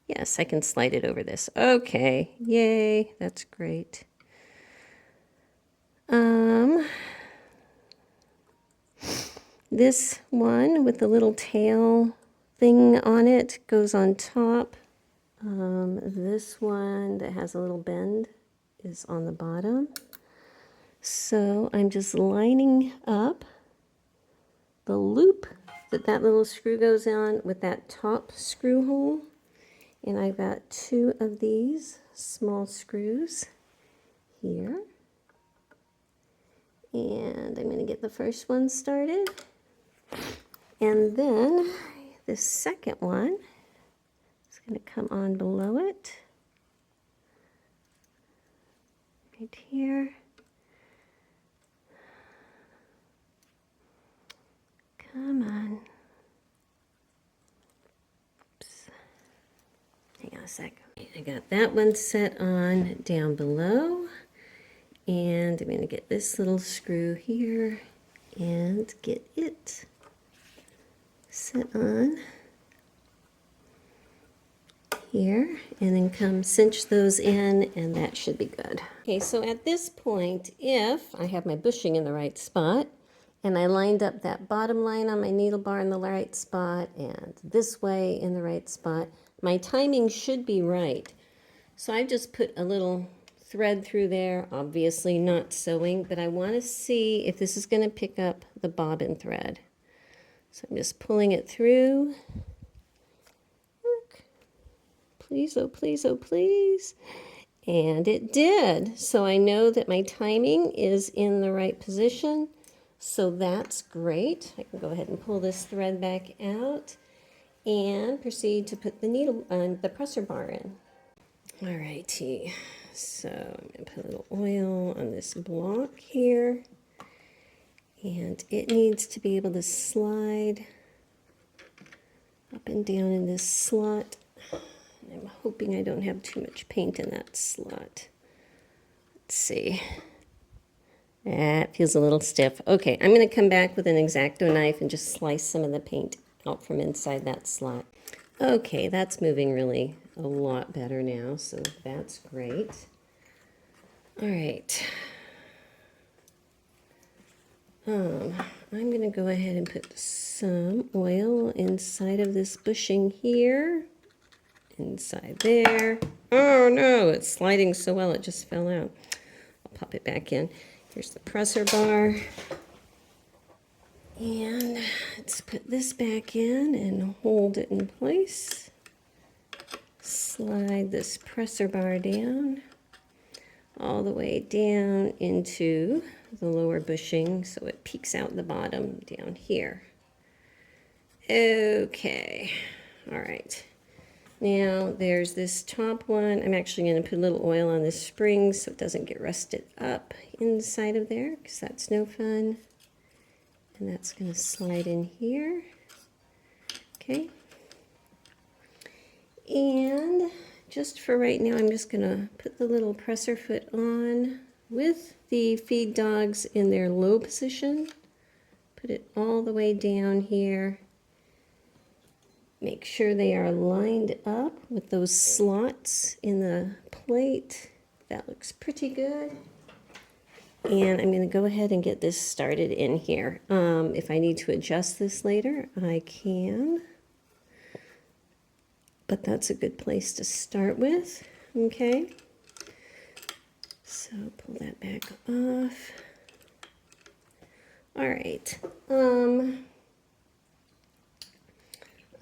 Speaker 1: Yes, I can slide it over this. Okay, yay, that's great. This one with the little tail thing on it goes on top. This one that has a little bend is on the bottom. So I'm just lining up the loop that that little screw goes on with that top screw hole. And I've got 2 of these small screws here. And I'm going to get the first one started. And then the second one is going to come on below it, right here. Come on. Oops. Hang on a sec. I got that one set on down below, and I'm going to get this little screw here and get it set on here, and then come cinch those in, and that should be good. Okay, so at this point, if I have my bushing in the right spot, and I lined up that bottom line on my needle bar in the right spot, and this way in the right spot, my timing should be right. So I just put a little thread through there, obviously not sewing, but I want to see if this is going to pick up the bobbin thread. So I'm just pulling it through. Look. Please, oh please, oh please. And it did. So I know that my timing is in the right position. So that's great. I can go ahead and pull this thread back out and proceed to put the needle on the presser bar in. All righty. So I'm going to put a little oil on this block here. And it needs to be able to slide up and down in this slot. I'm hoping I don't have too much paint in that slot. Let's see. That feels a little stiff. Okay, I'm going to come back with an X-Acto knife and just slice some of the paint out from inside that slot. Okay, that's moving really a lot better now, so that's great. All right. I'm going to go ahead and put some oil inside of this bushing here. Inside there. Oh no, it's sliding so well it just fell out. I'll pop it back in. Here's the presser bar. And let's put this back in and hold it in place. Slide this presser bar down all the way down into the lower bushing so it peeks out the bottom down here. Okay, all right. Now there's this top one. I'm actually going to put a little oil on this spring so it doesn't get rusted up inside of there, because that's no fun. And that's going to slide in here. Okay. And just for right now, I'm just going to put the little presser foot on with the feed dogs in their low position. Put it all the way down here. Make sure they are lined up with those slots in the plate. That looks pretty good. And I'm going to go ahead and get this started in here. If I need to adjust this later, I can. But that's a good place to start with. Okay. So pull that back off. All right.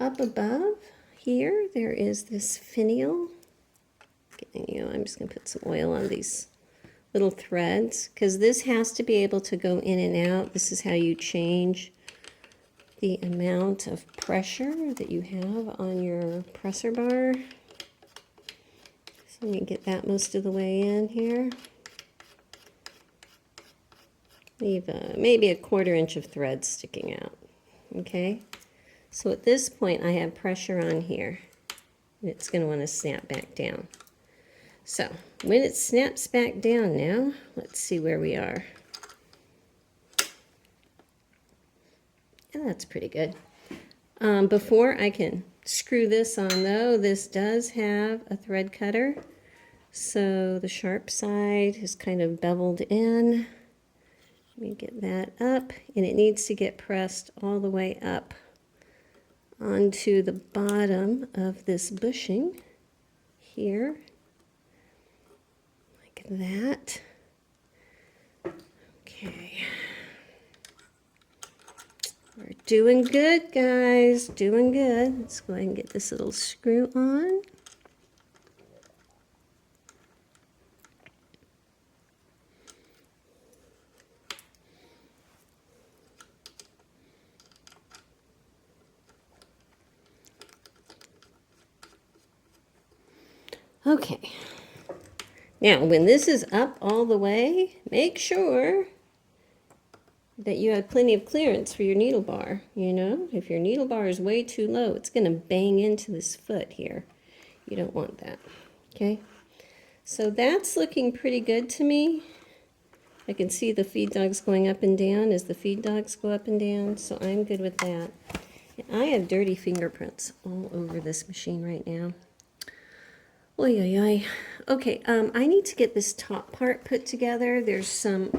Speaker 1: Up above here, there is this finial. I'm just going to put some oil on these little threads, because this has to be able to go in and out. This is how you change the amount of pressure that you have on your presser bar. So let me get that most of the way in here. Leave maybe a 1/4 inch of thread sticking out. Okay. So at this point, I have pressure on here, and it's going to want to snap back down. So when it snaps back down now, let's see where we are. And that's pretty good. Before I can screw this on though, this does have a thread cutter. So the sharp side is kind of beveled in. Let me get that up, and it needs to get pressed all the way up onto the bottom of this bushing here, like that. Okay. We're doing good, guys, doing good. Let's go ahead and get this little screw on. Okay. Now, when this is up all the way, make sure that you have plenty of clearance for your needle bar. You know, if your needle bar is way too low, it's going to bang into this foot here. You don't want that. Okay. So that's looking pretty good to me. I can see the feed dogs going up and down as the feed dogs go up and down, so I'm good with that. And I have dirty fingerprints all over this machine right now. Oy, oy, oy. Okay, I need to get this top part put together. There's some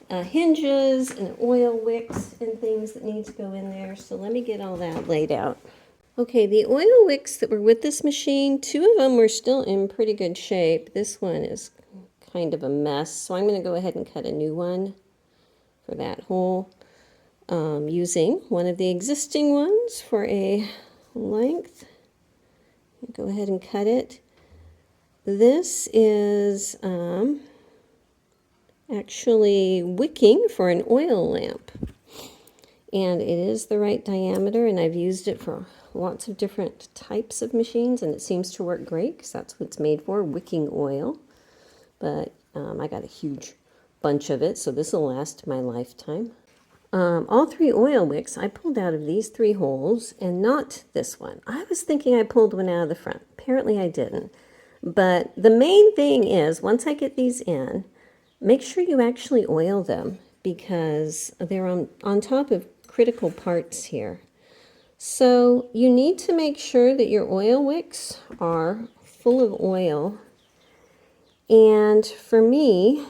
Speaker 1: hinges and oil wicks and things that need to go in there, so let me get all that laid out. Okay, the oil wicks that were with this machine, 2 of them were still in pretty good shape. This one is kind of a mess, so I'm going to go ahead and cut a new one for that hole, using one of the existing ones for a length. Go ahead and cut it. This is actually wicking for an oil lamp, and it is the right diameter, and I've used it for lots of different types of machines, and it seems to work great because that's what it's made for, wicking oil. But I got a huge bunch of it, so this will last my lifetime. All 3 oil wicks I pulled out of these 3 holes, and not this one. I was thinking I pulled one out of the front. Apparently I didn't. But the main thing is, once I get these in, make sure you actually oil them because they're on top of critical parts here. So you need to make sure that your oil wicks are full of oil. And for me,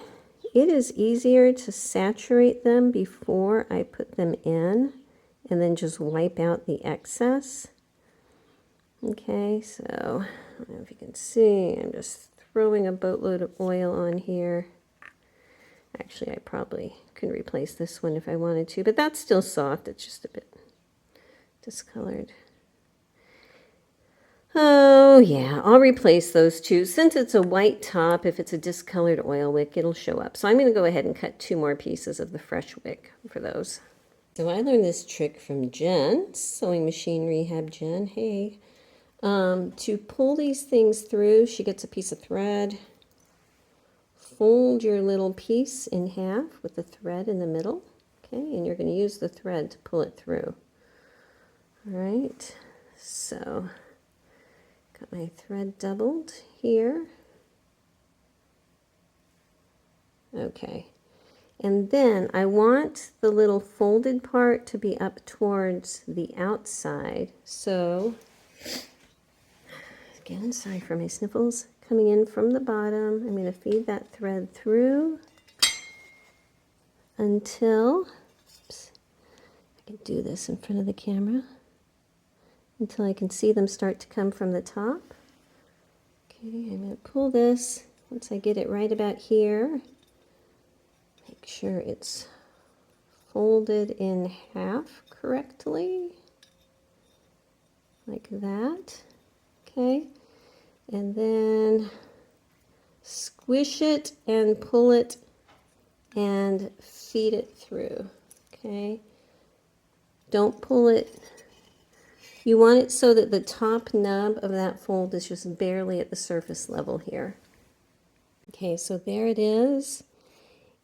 Speaker 1: it is easier to saturate them before I put them in and then just wipe out the excess. Okay, so I don't know if you can see, I'm just throwing a boatload of oil on here. Actually, I probably could replace this one if I wanted to, but that's still soft. It's just a bit discolored. Oh yeah, I'll replace those 2. Since it's a white top, if it's a discolored oil wick, it'll show up. So I'm going to go ahead and cut 2 more pieces of the fresh wick for those. So I learned this trick from Jen, Sewing Machine Rehab Jen. Hey. To pull these things through, she gets a piece of thread. Fold your little piece in half with the thread in the middle. Okay, and you're going to use the thread to pull it through. All right, so got my thread doubled here. Okay, and then I want the little folded part to be up towards the outside. So, again, sorry for my sniffles. Coming in from the bottom, I'm going to feed that thread through until, oops, I can do this in front of the camera, until I can see them start to come from the top. Okay, I'm going to pull this. Once I get it right about here, make sure it's folded in half correctly, like that. Okay, and then squish it and pull it and feed it through. Okay, don't pull it. You want it so that the top nub of that fold is just barely at the surface level here. Okay, so there it is.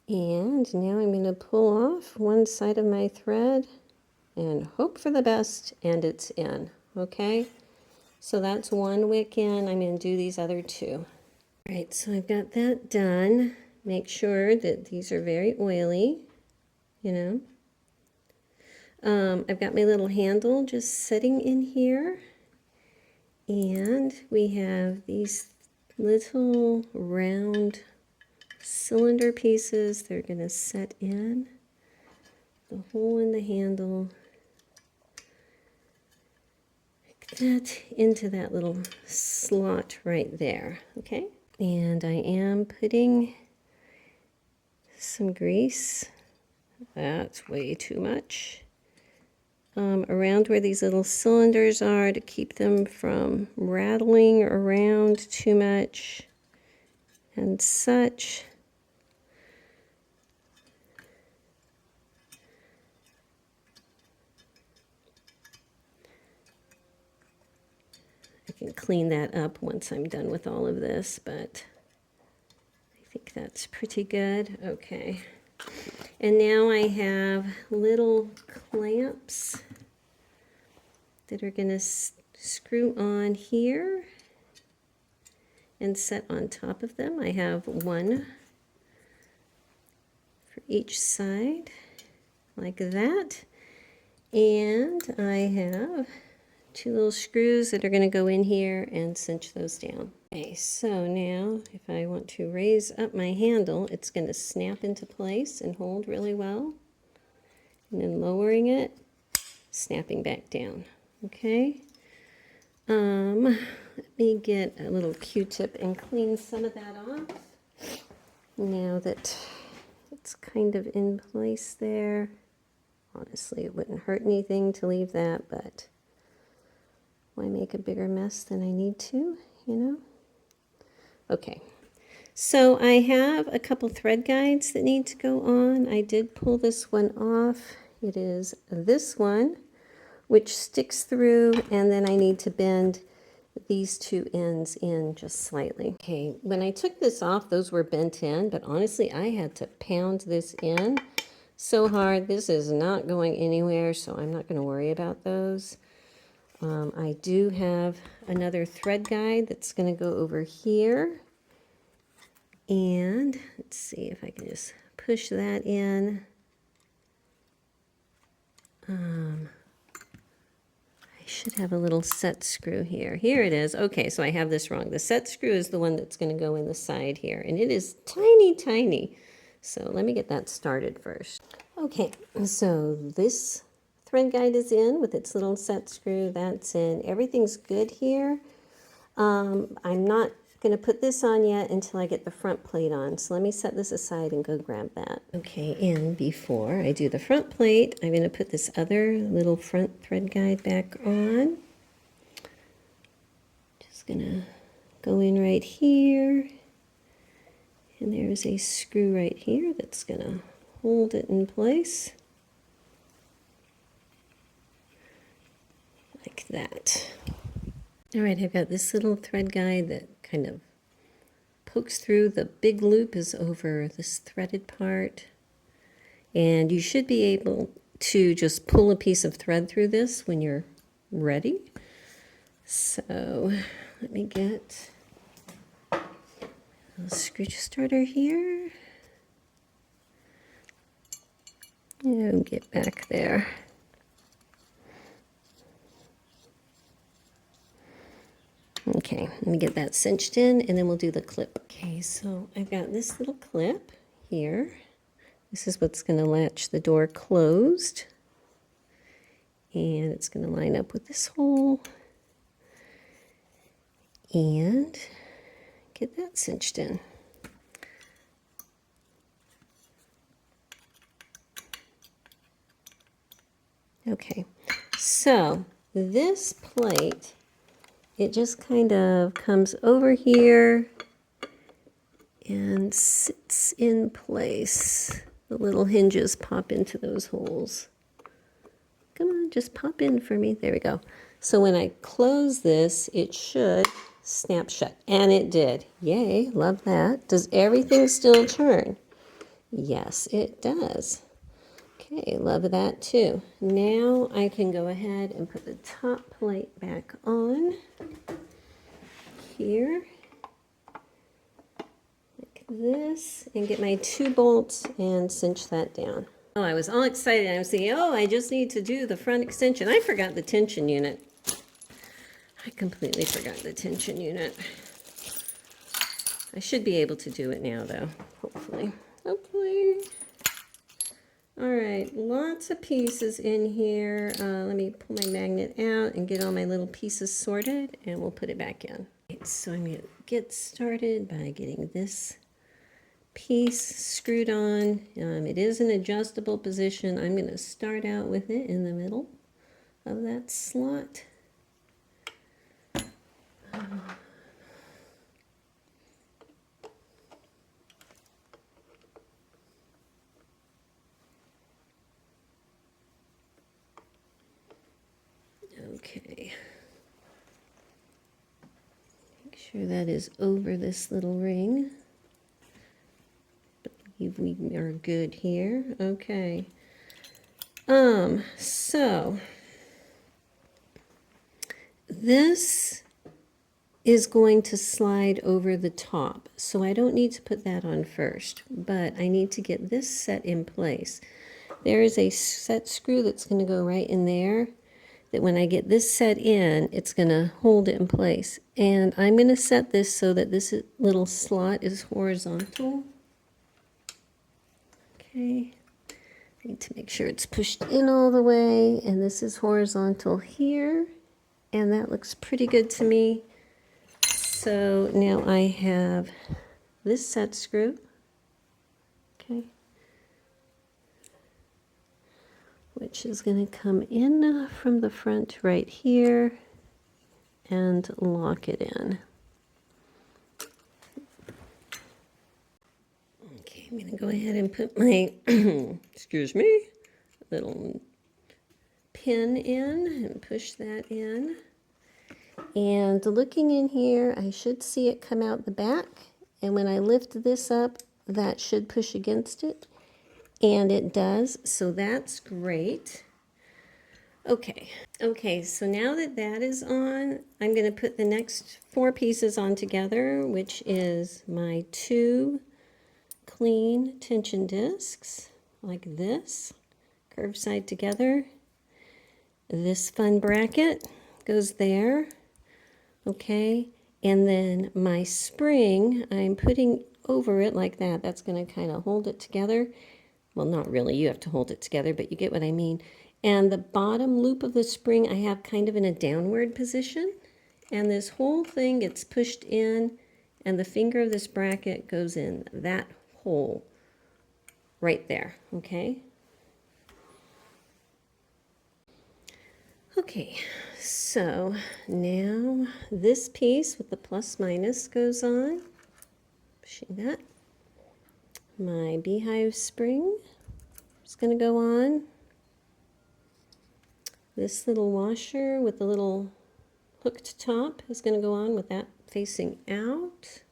Speaker 1: And now I'm going to pull off one side of my thread and hope for the best, and it's in. Okay, so that's 1 wick in. I'm going to do these other 2. All right, so I've got that done. Make sure that these are very oily, you know. I've got my little handle just sitting in here, and we have these little round cylinder pieces. They're going to set in the hole in the handle, like that, into that little slot right there. Okay, and I am putting some grease. That's way too much. Around where these little cylinders are to keep them from rattling around too much and such. I can clean that up once I'm done with all of this, but I think that's pretty good. Okay. And now I have little clamps that are going to screw on here and set on top of them. I have one for each side, like that. And I have two little screws that are going to go in here and cinch those down. Okay, so now if I want to raise up my handle, it's going to snap into place and hold really well. And then lowering it, snapping back down. Okay. Let me get a little Q-tip and clean some of that off. Now that it's kind of in place there. Honestly, it wouldn't hurt anything to leave that, but why make a bigger mess than I need to, you know? Okay, so I have a couple thread guides that need to go on. I did pull this one off. It is this one, which sticks through, and then I need to bend these two ends in just slightly. Okay, when I took this off, those were bent in, but honestly, I had to pound this in so hard. This is not going anywhere, so I'm not going to worry about those. I do have another thread guide that's going to go over here. And let's see if I can just push that in. I should have a little set screw here. Here it is. Okay, so I have this wrong. The set screw is the one that's going to go in the side here, and it is tiny, tiny. So let me get that started first. Okay, so this thread guide is in with its little set screw. That's in. Everything's good here. I'm not going to put this on yet until I get the front plate on. So let me set this aside and go grab that. Okay, and before I do the front plate, I'm going to put this other little front thread guide back on. Just going to go in right here. And there's a screw right here that's going to hold it in place. Like that. All right, I've got this little thread guide that kind of pokes through. The big loop is over this threaded part. And you should be able to just pull a piece of thread through this when you're ready. So let me get a screw starter here. And get back there. Okay, let me get that cinched in and then we'll do the clip. Okay, so I've got this little clip here. This is what's going to latch the door closed. And it's going to line up with this hole. And get that cinched in. Okay, so this plate, it just kind of comes over here and sits in place. The little hinges pop into those holes. Come on, just pop in for me. There we go. So when I close this, it should snap shut. And it did. Yay, love that. Does everything still turn? Yes, it does. Okay, love that too. Now I can go ahead and put the top plate back on here, like this, and get my 2 bolts and cinch that down. Oh, I was all excited. I was thinking, oh, I just need to do the front extension. I forgot the tension unit. I completely forgot the tension unit. I should be able to do it now, though, hopefully. Hopefully. All right, lots of pieces in here. Let me pull my magnet out and get all my little pieces sorted, and we'll put it back in. Right, so I'm going to get started by getting this piece screwed on. It is an adjustable position. I'm going to start out with it in the middle of that slot. Okay. Sure that is over this little ring. Believe we are good here. Okay. So this is going to slide over the top, so I don't need to put that on first, but I need to get this set in place. There is a set screw that's going to go right in there, that when I get this set in, it's going to hold it in place. And I'm going to set this so that this little slot is horizontal. Okay. I need to make sure it's pushed in all the way, and this is horizontal here, and that looks pretty good to me. So now I have this set screw, okay, which is going to come in from the front right here and lock it in. Okay, I'm going to go ahead and put my, excuse me, little pin in and push that in. And looking in here, I should see it come out the back. And when I lift this up, that should push against it. And it does, so that's great. Okay, so now that that is on, I'm going to put the next 4 pieces on together, which is my 2 clean tension discs, like this, curved side together. This fun bracket goes there. Okay, and then my spring, I'm putting over it like that. That's going to kind of hold it together. Well, not really, you have to hold it together, but you get what I mean. And the bottom loop of the spring I have kind of in a downward position. And this whole thing gets pushed in, and the finger of this bracket goes in that hole right there, okay? Okay, so now this piece with the plus minus goes on. Pushing that. My beehive spring is going to go on. This little washer with the little hooked top is going to go on with that facing out,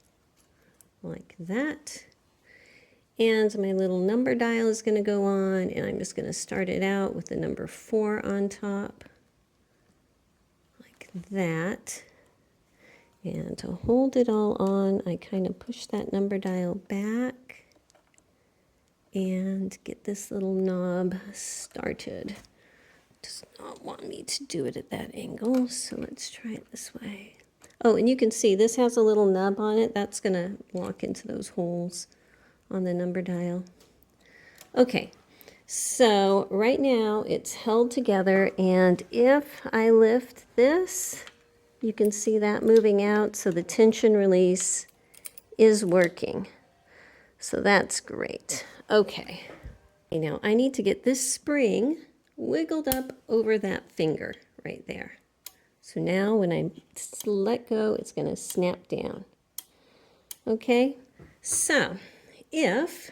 Speaker 1: like that. And my little number dial is going to go on, and I'm just going to start it out with the number 4 on top. That, and to hold it all on, I kind of push that number dial back and get this little knob started. Does not want me to do it at that angle, so let's try it this way. Oh, and you can see this has a little nub on it. That's going to lock into those holes on the number dial. Okay, so right now it's held together, and if I lift this, you can see that moving out, so the tension release is working. So that's great. Okay, now I need to get this spring wiggled up over that finger right there. So now when I let go, it's going to snap down. Okay, so if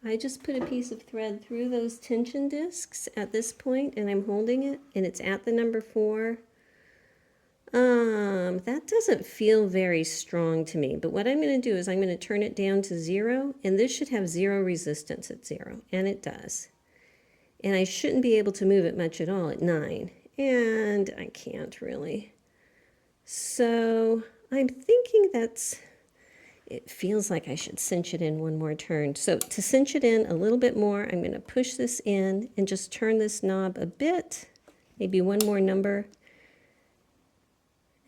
Speaker 1: I just put a piece of thread through those tension discs at this point, and I'm holding it, and it's at the number 4. That doesn't feel very strong to me, but what I'm going to do is I'm going to turn it down to 0, and this should have 0 resistance at 0, and it does. And I shouldn't be able to move it much at all at 9, and I can't really. So I'm thinking it feels like I should cinch it in one more turn. So to cinch it in a little bit more, I'm going to push this in and just turn this knob a bit, maybe one more number,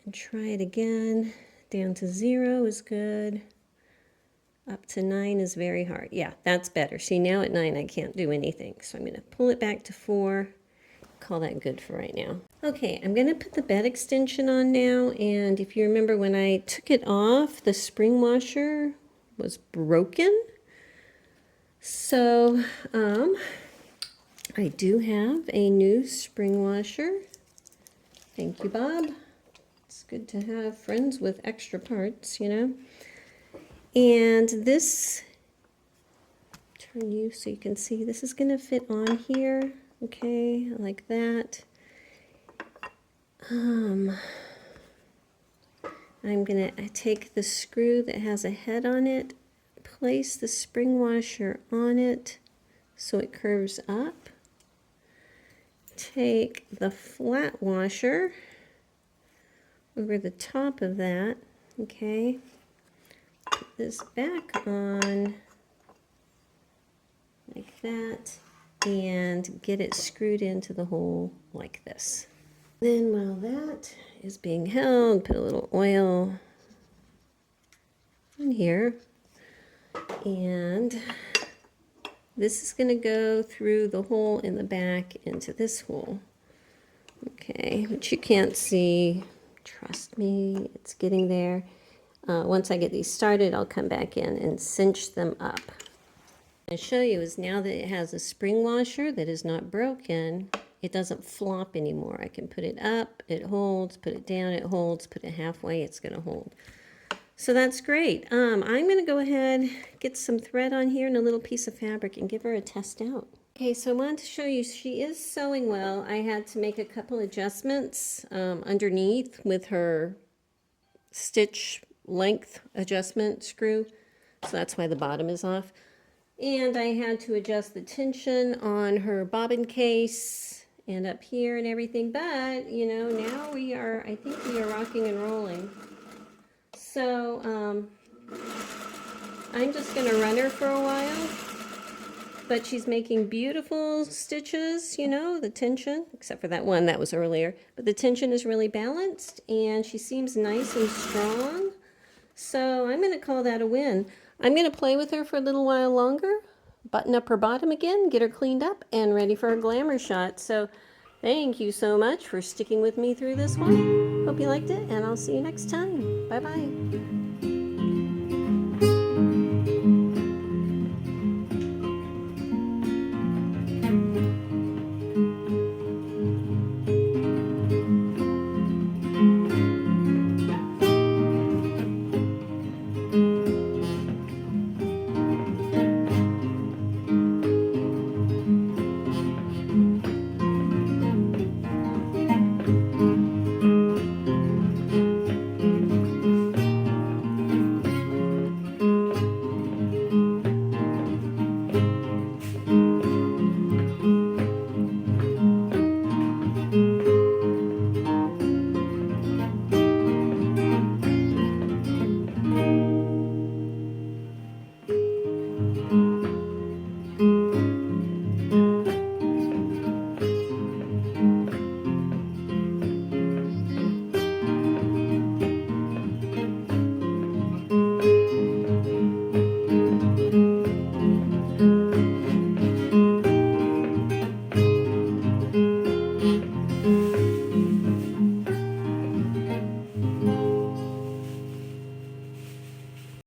Speaker 1: and try it again. Down to 0 is good. Up to 9 is very hard. Yeah, that's better. See, now at 9 I can't do anything. So I'm going to pull it back to 4. Call that good for right now. Okay, I'm going to put the bed extension on now. And if you remember when I took it off, the spring washer was broken. So I do have a new spring washer. Thank you, Bob. It's good to have friends with extra parts, you know. And this, turn you so you can see, this is going to fit on here, okay, like that. I'm going to take the screw that has a head on it, place the spring washer on it so it curves up. Take the flat washer over the top of that, okay, put this back on like that, and get it screwed into the hole like this. Then while that is being held, put a little oil in here, and this is going to go through the hole in the back into this hole. Okay, which you can't see. Trust me, it's getting there. Once I get these started, I'll come back in and cinch them up. What I'll show you is now that it has a spring washer that is not broken, it doesn't flop anymore. I can put it up, it holds, put it down, it holds, put it halfway, it's going to hold. So that's great. I'm going to go ahead, get some thread on here and a little piece of fabric and give her a test out. Okay, so I wanted to show you, she is sewing well. I had to make a couple adjustments underneath with her stitch length adjustment screw. So that's why the bottom is off. And I had to adjust the tension on her bobbin case and up here and everything. But, you know, now I think we are rocking and rolling. So, I'm just going to run her for a while. But she's making beautiful stitches, you know, the tension, except for that one that was earlier. But the tension is really balanced, and she seems nice and strong. So I'm going to call that a win. I'm going to play with her for a little while longer, button up her bottom again, get her cleaned up, and ready for a glamour shot. So thank you so much for sticking with me through this one. Hope you liked it, and I'll see you next time. Bye-bye.